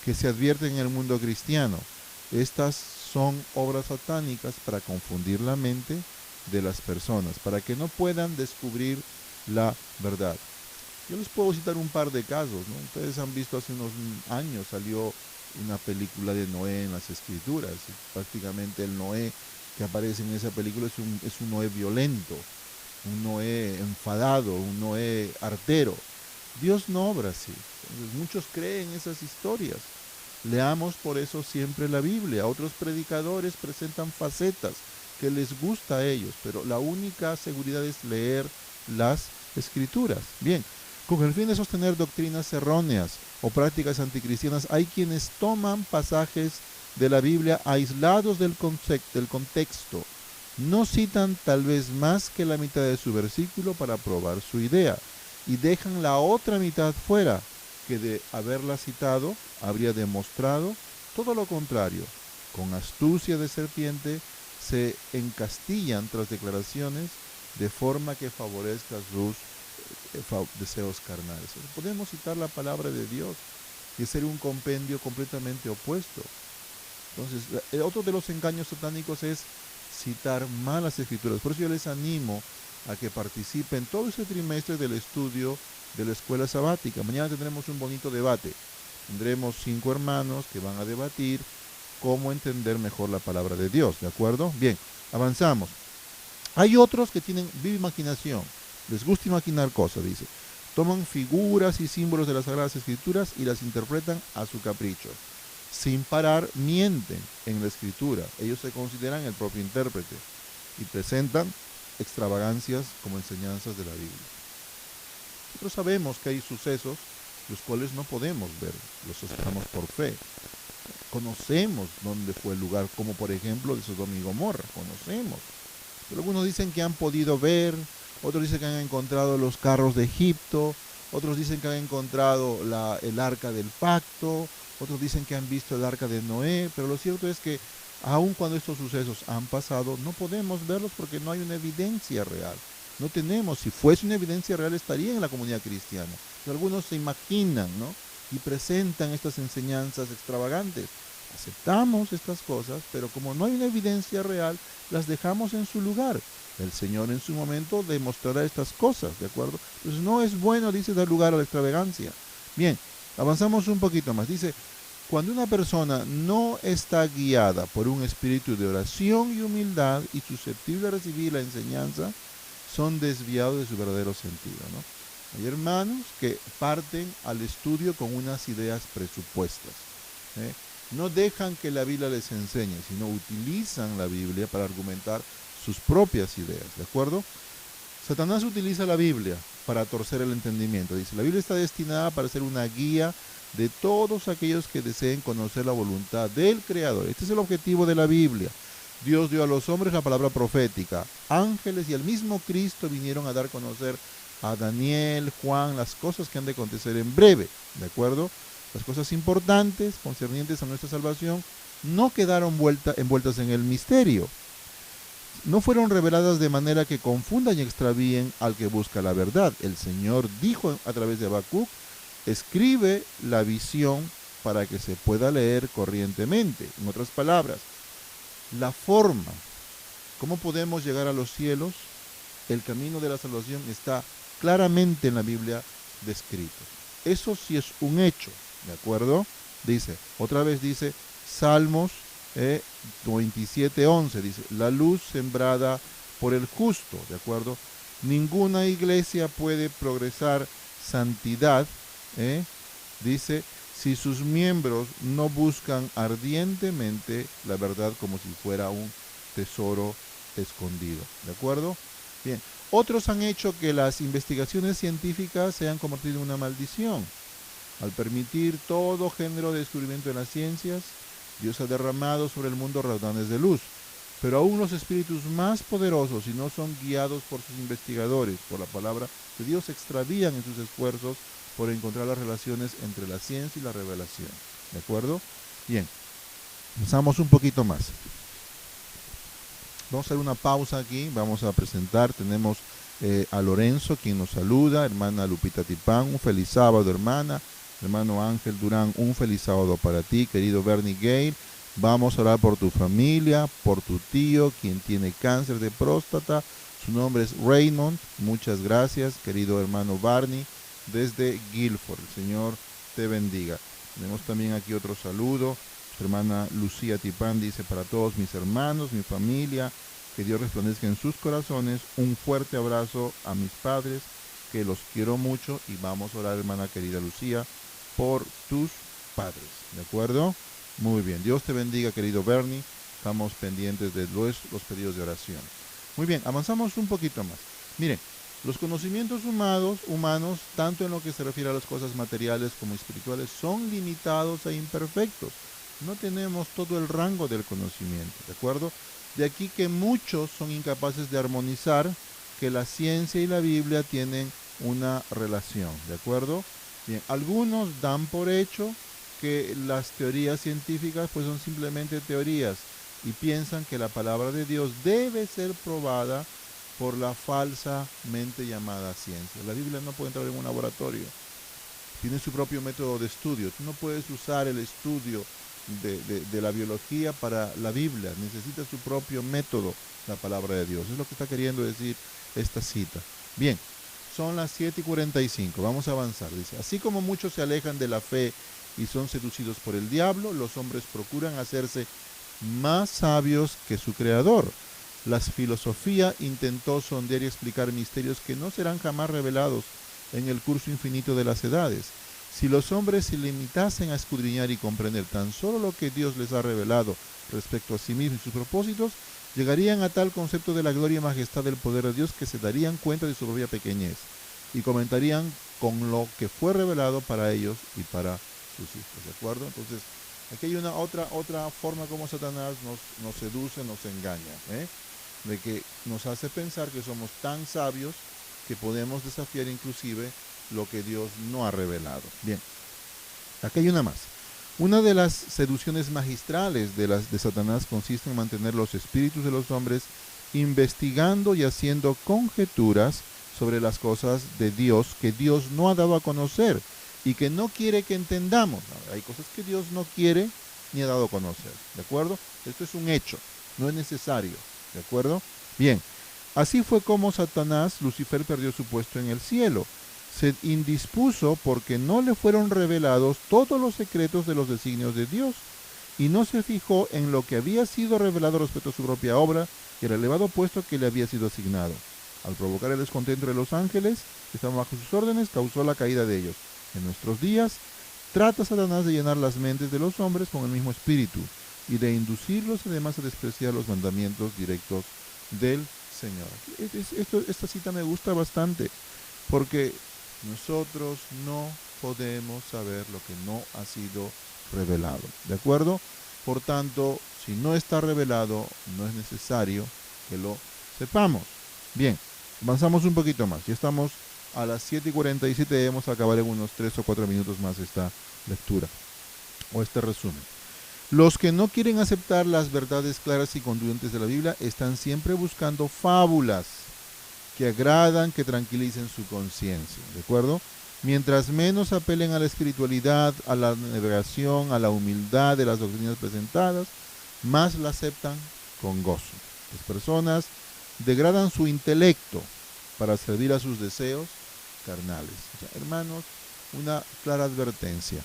que se advierten en el mundo cristiano. Estas son obras satánicas para confundir la mente de las personas, para que no puedan descubrir la verdad. Yo les puedo citar un par de casos, ¿no? Ustedes han visto hace unos años, salió una película de Noé en las Escrituras. Prácticamente el Noé que aparece en esa película es un Noé violento, un Noé enfadado, un Noé artero. Dios no obra así. Entonces, muchos creen esas historias. Leamos por eso siempre la Biblia. Otros predicadores presentan facetas que les gusta a ellos, pero la única seguridad es leer las Escrituras. Bien, con el fin de sostener doctrinas erróneas o prácticas anticristianas, hay quienes toman pasajes de la Biblia aislados del contexto. No citan tal vez más que la mitad de su versículo para probar su idea y dejan la otra mitad fuera, que de haberla citado habría demostrado todo lo contrario. Con astucia de serpiente se encastillan tras declaraciones de forma que favorezca sus deseos carnales. Podemos citar la palabra de Dios y hacer un compendio completamente opuesto. Entonces, otro de los engaños satánicos es citar malas escrituras. Por eso yo les animo a que participen todo ese trimestre del estudio de la escuela sabática. Mañana tendremos un bonito debate. Tendremos 5 hermanos que van a debatir cómo entender mejor la palabra de Dios, ¿de acuerdo? Bien, avanzamos. Hay otros que tienen viva imaginación, les gusta imaginar cosas, dice. Toman figuras y símbolos de las Sagradas Escrituras y las interpretan a su capricho. Sin parar, mienten en la Escritura. Ellos se consideran el propio intérprete y presentan extravagancias como enseñanzas de la Biblia. Nosotros sabemos que hay sucesos los cuales no podemos ver, los aceptamos por fe. Conocemos dónde fue el lugar, como por ejemplo de Sodoma y Gomorra, conocemos. Pero algunos dicen que han podido ver, otros dicen que han encontrado los carros de Egipto, otros dicen que han encontrado el arca del pacto, otros dicen que han visto el arca de Noé, pero lo cierto es que aun cuando estos sucesos han pasado, no podemos verlos porque no hay una evidencia real. No tenemos, si fuese una evidencia real estaría en la comunidad cristiana. Pero algunos se imaginan, ¿no? Y presentan estas enseñanzas extravagantes. Aceptamos estas cosas, pero como no hay una evidencia real, las dejamos en su lugar. El Señor en su momento demostrará estas cosas, ¿de acuerdo? Entonces no es bueno, dice, dar lugar a la extravagancia. Bien, avanzamos un poquito más. Dice, cuando una persona no está guiada por un espíritu de oración y humildad y susceptible a recibir la enseñanza, son desviados de su verdadero sentido, ¿no? Hay hermanos que parten al estudio con unas ideas presupuestas, ¿eh? No dejan que la Biblia les enseñe, sino utilizan la Biblia para argumentar sus propias ideas, ¿de acuerdo? Satanás utiliza la Biblia para torcer el entendimiento. Dice, la Biblia está destinada para ser una guía de todos aquellos que deseen conocer la voluntad del Creador. Este es el objetivo de la Biblia. Dios dio a los hombres la palabra profética. Ángeles y el mismo Cristo vinieron a dar a conocer a Daniel, Juan, las cosas que han de acontecer en breve, ¿de acuerdo? Las cosas importantes concernientes a nuestra salvación no quedaron envueltas en el misterio. No fueron reveladas de manera que confundan y extravíen al que busca la verdad. El Señor dijo a través de Habacuc, escribe la visión para que se pueda leer corrientemente. En otras palabras, la forma, cómo podemos llegar a los cielos, el camino de la salvación está claramente en la Biblia descrito. Eso sí es un hecho, ¿de acuerdo? Dice, otra vez dice, Salmos 27:11, dice, la luz sembrada por el justo, ¿de acuerdo? Ninguna iglesia puede progresar santidad, dice, si sus miembros no buscan ardientemente la verdad como si fuera un tesoro escondido, ¿de acuerdo? Bien, otros han hecho que las investigaciones científicas se han convertido en una maldición. Al permitir todo género de descubrimiento en las ciencias, Dios ha derramado sobre el mundo raudales de luz. Pero aún los espíritus más poderosos, si no son guiados por sus investigadores, por la palabra de Dios, se extravían en sus esfuerzos por encontrar las relaciones entre la ciencia y la revelación. ¿De acuerdo? Bien, pasamos un poquito más. Vamos a hacer una pausa aquí, vamos a presentar, tenemos a Lorenzo, quien nos saluda, hermana Lupita Tipán, un feliz sábado, hermana, hermano Ángel Durán, un feliz sábado para ti, querido Bernie Gale, vamos a orar por tu familia, por tu tío, quien tiene cáncer de próstata, su nombre es Raymond, muchas gracias, querido hermano Barney, desde Guilford, el Señor te bendiga. Tenemos también aquí otro saludo, su hermana Lucía Tipán dice, para todos mis hermanos, mi familia, que Dios resplandezca en sus corazones, un fuerte abrazo a mis padres, que los quiero mucho, y vamos a orar, hermana querida Lucía, por tus padres, ¿de acuerdo? Muy bien, Dios te bendiga, querido Bernie, estamos pendientes de los pedidos de oración. Muy bien, avanzamos un poquito más. Miren, los conocimientos humanos, tanto en lo que se refiere a las cosas materiales como espirituales, son limitados e imperfectos. No tenemos todo el rango del conocimiento, ¿de acuerdo? De aquí que muchos son incapaces de armonizar que la ciencia y la Biblia tienen una relación, ¿de acuerdo? Bien, algunos dan por hecho que las teorías científicas pues son simplemente teorías y piensan que la palabra de Dios debe ser probada por la falsamente llamada ciencia. La Biblia no puede entrar en un laboratorio, tiene su propio método de estudio. Tú no puedes usar el estudio de la biología para la Biblia. Necesita su propio método, la palabra de Dios. Es lo que está queriendo decir esta cita. Bien, son las 7:45. Vamos a avanzar. Dice, así como muchos se alejan de la fe y son seducidos por el diablo, los hombres procuran hacerse más sabios que su creador. La filosofía intentó sondear y explicar misterios que no serán jamás revelados en el curso infinito de las edades. Si los hombres se limitasen a escudriñar y comprender tan solo lo que Dios les ha revelado respecto a sí mismo y sus propósitos, llegarían a tal concepto de la gloria y majestad del poder de Dios que se darían cuenta de su propia pequeñez y comentarían con lo que fue revelado para ellos y para sus hijos. ¿De acuerdo? Entonces, aquí hay una otra forma como Satanás nos seduce, nos engaña, de que nos hace pensar que somos tan sabios que podemos desafiar inclusive lo que Dios no ha revelado. Bien, aquí hay una más. Una de las seducciones magistrales de Satanás consiste en mantener los espíritus de los hombres investigando y haciendo conjeturas sobre las cosas de Dios que Dios no ha dado a conocer y que no quiere que entendamos. Hay cosas que Dios no quiere ni ha dado a conocer, ¿de acuerdo? Esto es un hecho, no es necesario, ¿de acuerdo? Bien, así fue como Satanás, Lucifer, perdió su puesto en el cielo. Se indispuso porque no le fueron revelados todos los secretos de los designios de Dios y no se fijó en lo que había sido revelado respecto a su propia obra y el elevado puesto que le había sido asignado. Al provocar el descontento de los ángeles que estaban bajo sus órdenes, causó la caída de ellos. En nuestros días, trata Satanás de llenar las mentes de los hombres con el mismo espíritu y de inducirlos además a despreciar los mandamientos directos del Señor. Esta cita me gusta bastante porque nosotros no podemos saber lo que no ha sido revelado, ¿de acuerdo? Por tanto, si no está revelado, no es necesario que lo sepamos. Bien, avanzamos un poquito más. Ya estamos a las 7:47, debemos acabar en unos 3 o 4 minutos más esta lectura o este resumen. Los que no quieren aceptar las verdades claras y contundentes de la Biblia están siempre buscando fábulas que agradan, que tranquilicen su conciencia, ¿de acuerdo? Mientras menos apelen a la espiritualidad, a la navegación, a la humildad de las doctrinas presentadas, más la aceptan con gozo. Las personas degradan su intelecto para servir a sus deseos carnales. O sea, hermanos, una clara advertencia,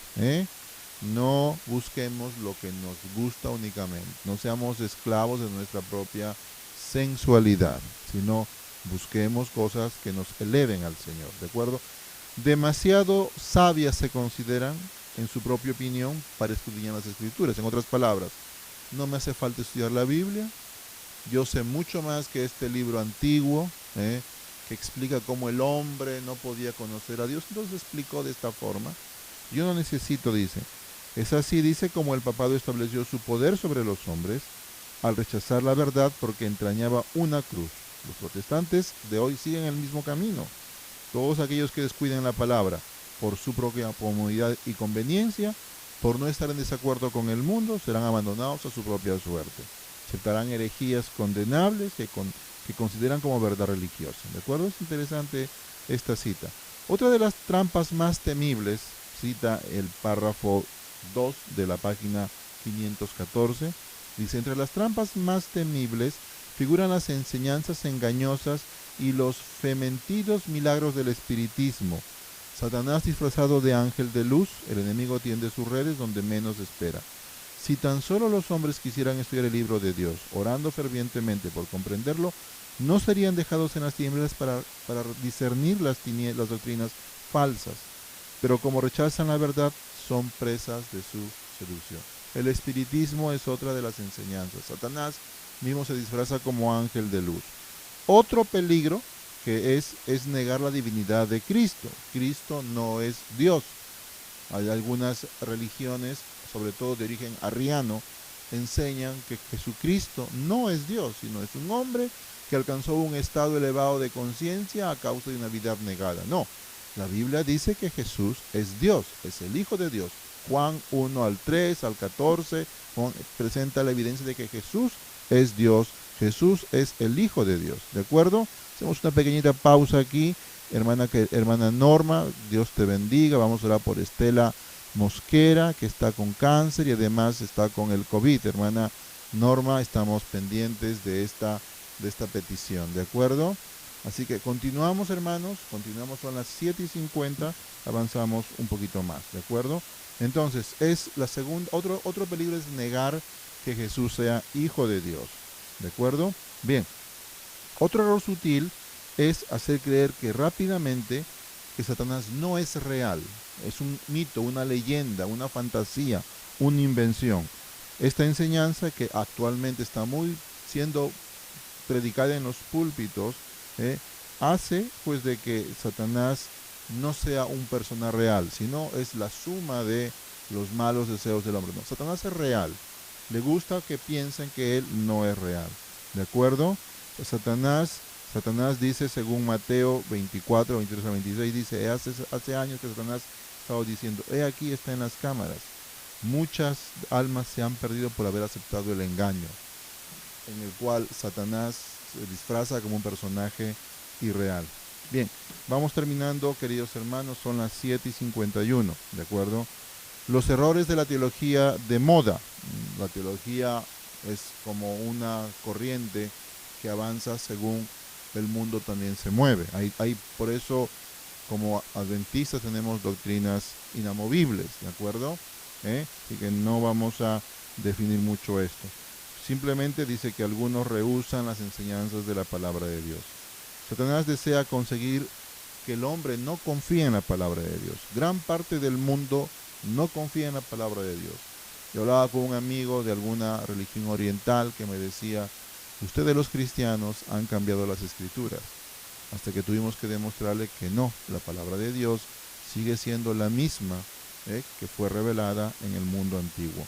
no busquemos lo que nos gusta únicamente, no seamos esclavos de nuestra propia sensualidad, sino busquemos cosas que nos eleven al Señor, ¿de acuerdo? Demasiado sabias se consideran, en su propia opinión, para escudriñar las Escrituras. En otras palabras, no me hace falta estudiar la Biblia, yo sé mucho más que este libro antiguo, que explica cómo el hombre no podía conocer a Dios, entonces explicó de esta forma. Yo no necesito, dice. Es así, dice, como el papado estableció su poder sobre los hombres al rechazar la verdad porque entrañaba una cruz. Los protestantes de hoy siguen el mismo camino. Todos aquellos que descuiden la palabra por su propia comodidad y conveniencia, por no estar en desacuerdo con el mundo, serán abandonados a su propia suerte. Aceptarán herejías condenables que consideran como verdad religiosa. ¿De acuerdo? Es interesante esta cita. Otra de las trampas más temibles, cita el párrafo 2 de la página 514, dice, entre las trampas más temibles figuran las enseñanzas engañosas y los fementidos milagros del espiritismo. Satanás disfrazado de ángel de luz, el enemigo tiende sus redes donde menos espera. Si tan solo los hombres quisieran estudiar el libro de Dios, orando fervientemente por comprenderlo, no serían dejados en las tinieblas para discernir las doctrinas falsas. Pero como rechazan la verdad, son presas de su seducción. El espiritismo es otra de las enseñanzas. Satanás mismo se disfraza como ángel de luz. Otro peligro que es negar la divinidad de Cristo. Cristo no es Dios. Hay algunas religiones, sobre todo de origen arriano, enseñan que Jesucristo no es Dios, sino es un hombre que alcanzó un estado elevado de conciencia a causa de una vida abnegada. No, la Biblia dice que Jesús es Dios, es el Hijo de Dios. Juan 1 al 3, al 14, Juan presenta la evidencia de que Jesús es Dios, Jesús es el Hijo de Dios. ¿De acuerdo? Hacemos una pequeñita pausa aquí. Hermana Norma, Dios te bendiga. Vamos a orar por Estela Mosquera, que está con cáncer y además está con el COVID. Hermana Norma, estamos pendientes de esta petición, ¿de acuerdo? Así que continuamos, hermanos, continuamos, son las 7:50, avanzamos un poquito más, ¿de acuerdo? Entonces, es la segunda, otro peligro es negar que Jesús sea hijo de Dios, ¿de acuerdo? Bien, otro error sutil es hacer creer que rápidamente que Satanás no es real, es un mito, una leyenda, una fantasía, una invención. Esta enseñanza que actualmente está muy siendo predicada en los púlpitos, hace pues de que Satanás no sea un personaje real, sino es la suma de los malos deseos del hombre. No, Satanás es real. Le gusta que piensen que él no es real. ¿De acuerdo? Satanás dice, según Mateo 24, 23 a 26, dice, hace años que Satanás estaba diciendo, he aquí está en las cámaras. Muchas almas se han perdido por haber aceptado el engaño, en el cual Satanás se disfraza como un personaje irreal. Bien, vamos terminando, queridos hermanos, son las 7:51, ¿de acuerdo? Los errores de la teología de moda. La teología es como una corriente que avanza según el mundo también se mueve. Por eso, como adventistas, tenemos doctrinas inamovibles, ¿de acuerdo? Así que no vamos a definir mucho esto. Simplemente dice que algunos rehúsan las enseñanzas de la palabra de Dios. Satanás desea conseguir que el hombre no confíe en la palabra de Dios. Gran parte del mundo no confía en la palabra de Dios. Yo hablaba con un amigo de alguna religión oriental que me decía, ustedes los cristianos han cambiado las escrituras, hasta que tuvimos que demostrarle que no, la palabra de Dios sigue siendo la misma que fue revelada en el mundo antiguo.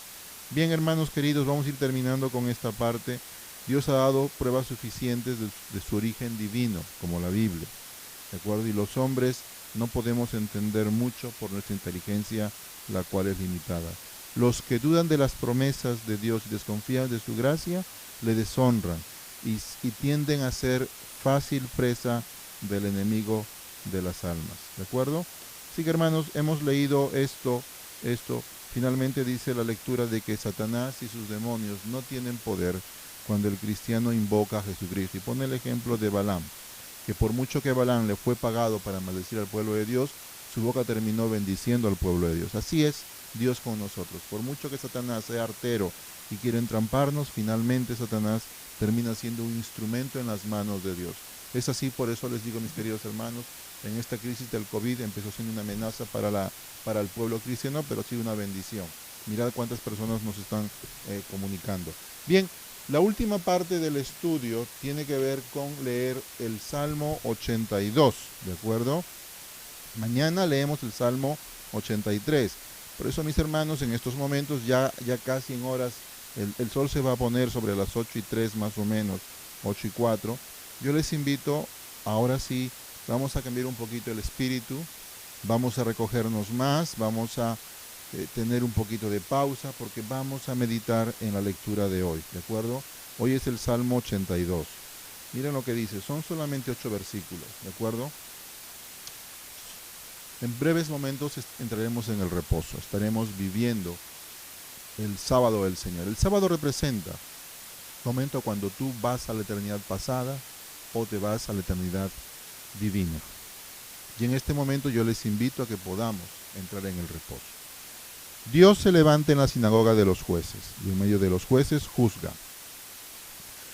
Bien, hermanos queridos, vamos a ir terminando con esta parte. Dios ha dado pruebas suficientes de su origen divino, como la Biblia, ¿de acuerdo? Y los hombres no podemos entender mucho por nuestra inteligencia, la cual es limitada. Los que dudan de las promesas de Dios y desconfían de su gracia, le deshonran y tienden a ser fácil presa del enemigo de las almas, ¿de acuerdo? Así que, hermanos, hemos leído esto. Finalmente dice la lectura de que Satanás y sus demonios no tienen poder cuando el cristiano invoca a Jesucristo. Y pone el ejemplo de Balaam, que por mucho que Balaam le fue pagado para maldecir al pueblo de Dios, su boca terminó bendiciendo al pueblo de Dios. Así es Dios con nosotros. Por mucho que Satanás sea artero y quiera entramparnos, finalmente Satanás termina siendo un instrumento en las manos de Dios. Es así, por eso les digo, mis queridos hermanos, en esta crisis del COVID empezó siendo una amenaza para el pueblo cristiano, pero sí una bendición. Mirad cuántas personas nos están comunicando. Bien, la última parte del estudio tiene que ver con leer el Salmo 82, ¿de acuerdo? Mañana leemos el Salmo 83. Por eso, mis hermanos, en estos momentos, ya casi en horas, el sol se va a poner sobre las 8:03 más o menos, 8:04. Yo les invito, ahora sí, vamos a cambiar un poquito el espíritu, vamos a recogernos más, vamos a tener un poquito de pausa, porque vamos a meditar en la lectura de hoy, ¿de acuerdo? Hoy es el Salmo 82. Miren lo que dice, son solamente 8 versículos, ¿de acuerdo? En breves momentos entraremos en el reposo, estaremos viviendo el sábado del Señor. El sábado representa el momento cuando tú vas a la eternidad pasada o te vas a la eternidad divina. Y en este momento yo les invito a que podamos entrar en el reposo. Dios se levanta en la sinagoga de los jueces, y en medio de los jueces juzga.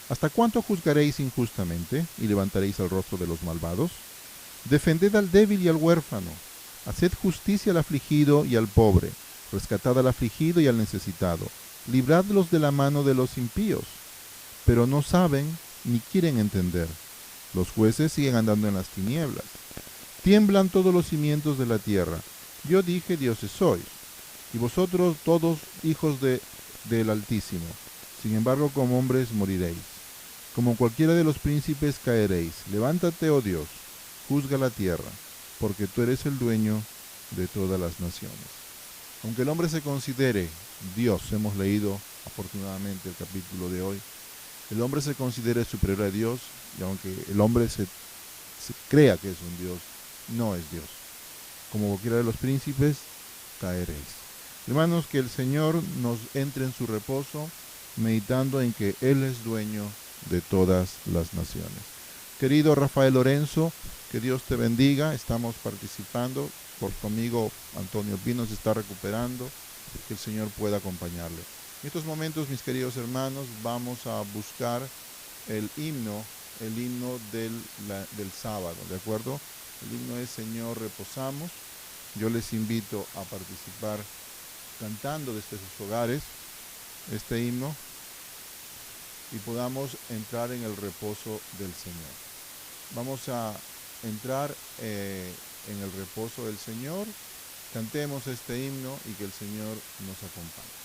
¿Hasta cuánto juzgaréis injustamente y levantaréis el rostro de los malvados? Defended al débil y al huérfano. Haced justicia al afligido y al pobre. Rescatad al afligido y al necesitado. Libradlos de la mano de los impíos. Pero no saben ni quieren entender. Los jueces siguen andando en las tinieblas. Tiemblan todos los cimientos de la tierra. Yo dije, dioses sois, y vosotros todos hijos del Altísimo. Sin embargo, como hombres moriréis. Como cualquiera de los príncipes caeréis. Levántate, oh Dios, juzga la tierra, porque tú eres el dueño de todas las naciones. Aunque el hombre se considere Dios, hemos leído afortunadamente el capítulo de hoy, el hombre se considere superior a Dios, y aunque el hombre se crea que es un Dios, no es Dios. Como cualquiera de los príncipes, caeréis. Hermanos, que el Señor nos entre en su reposo, meditando en que Él es dueño de todas las naciones. Querido Rafael Lorenzo, que Dios te bendiga. Estamos participando, por tu amigo Antonio Pino se está recuperando, que el Señor pueda acompañarle. En estos momentos, mis queridos hermanos, vamos a buscar el himno del sábado, ¿de acuerdo? El himno es Señor, reposamos. Yo les invito a participar cantando desde sus hogares este himno y podamos entrar en el reposo del Señor. Vamos a entrar en el reposo del Señor. Cantemos este himno y que el Señor nos acompañe.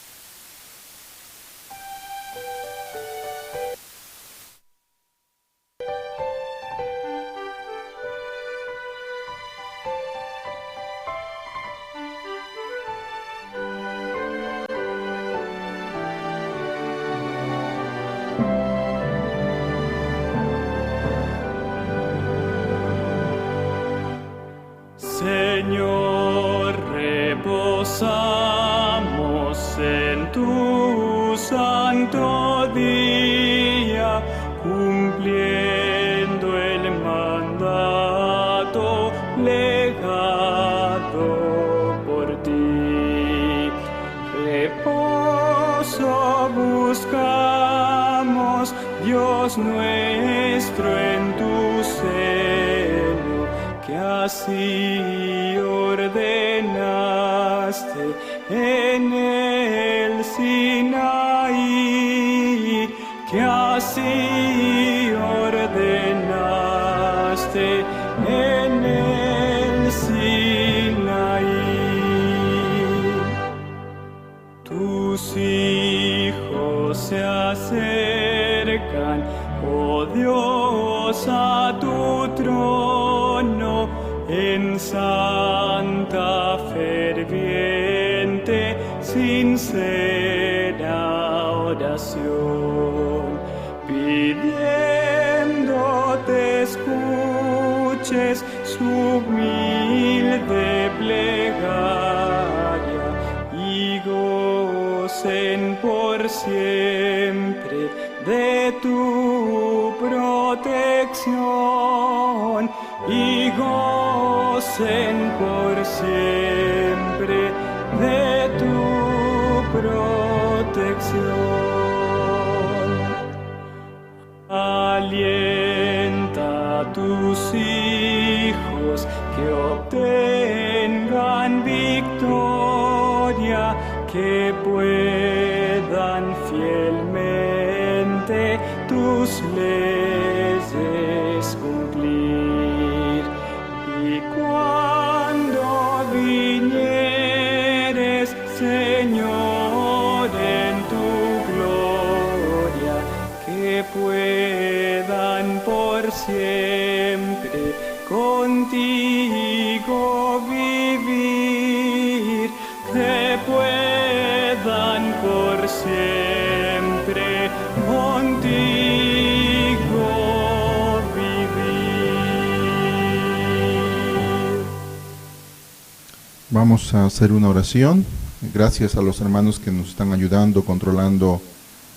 Señor, reposamos en tu santo día, cumpliendo el mandato legado por ti. Reposo buscamos, Dios nuestro, en tu seno, que así ordenaste en el Sinaí, que así ordenaste en el Sinaí. Tus hijos se acercan, oh Dios, a tu trono, en santa, ferviente, sincera oración, pidiendo te escuches su humilde plegaria y gocen por siempre de tu protección, y gocen por siempre de tu protección. Alienta a tus hijos que obtengan victoria, que puedan fielmente tus leyes cumplir. Y cuando vinieres, Señor, en tu gloria, que puedan por siempre contigo vivir, que puedan por siempre contigo vivir.
Vamos a hacer una oración. Gracias a los hermanos que nos están ayudando, controlando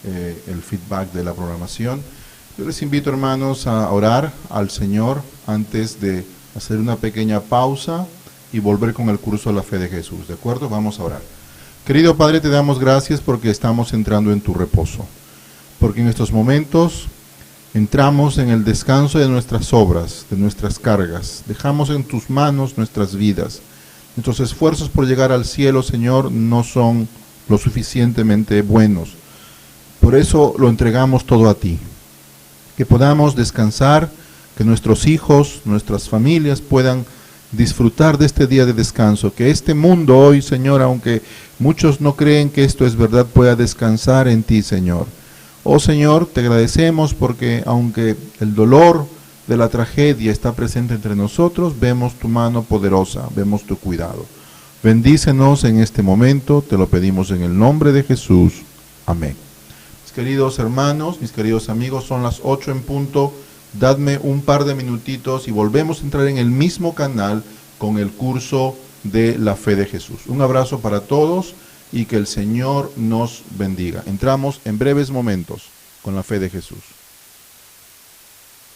el feedback de la programación. Yo les invito, hermanos, a orar al Señor antes de hacer una pequeña pausa y volver con el curso de la fe de Jesús. ¿De acuerdo? Vamos a orar. Querido Padre, te damos gracias porque estamos entrando en tu reposo, porque en estos momentos entramos en el descanso de nuestras obras, de nuestras cargas. Dejamos en tus manos nuestras vidas. Nuestros esfuerzos por llegar al cielo, Señor, no son lo suficientemente buenos. Por eso lo entregamos todo a ti. Que podamos descansar, que nuestros hijos, nuestras familias puedan disfrutar de este día de descanso. Que este mundo hoy, Señor, aunque muchos no creen que esto es verdad, pueda descansar en ti, Señor. Oh Señor, te agradecemos porque aunque el dolor de la tragedia está presente entre nosotros, vemos tu mano poderosa, vemos tu cuidado. Bendícenos en este momento, te lo pedimos en el nombre de Jesús. Amén. Mis queridos hermanos, mis queridos amigos, son las 8 en punto. Dadme un par de minutitos y volvemos a entrar en el mismo canal con el curso de la fe de Jesús. Un abrazo para todos y que el Señor nos bendiga. Entramos en breves momentos con la fe de Jesús.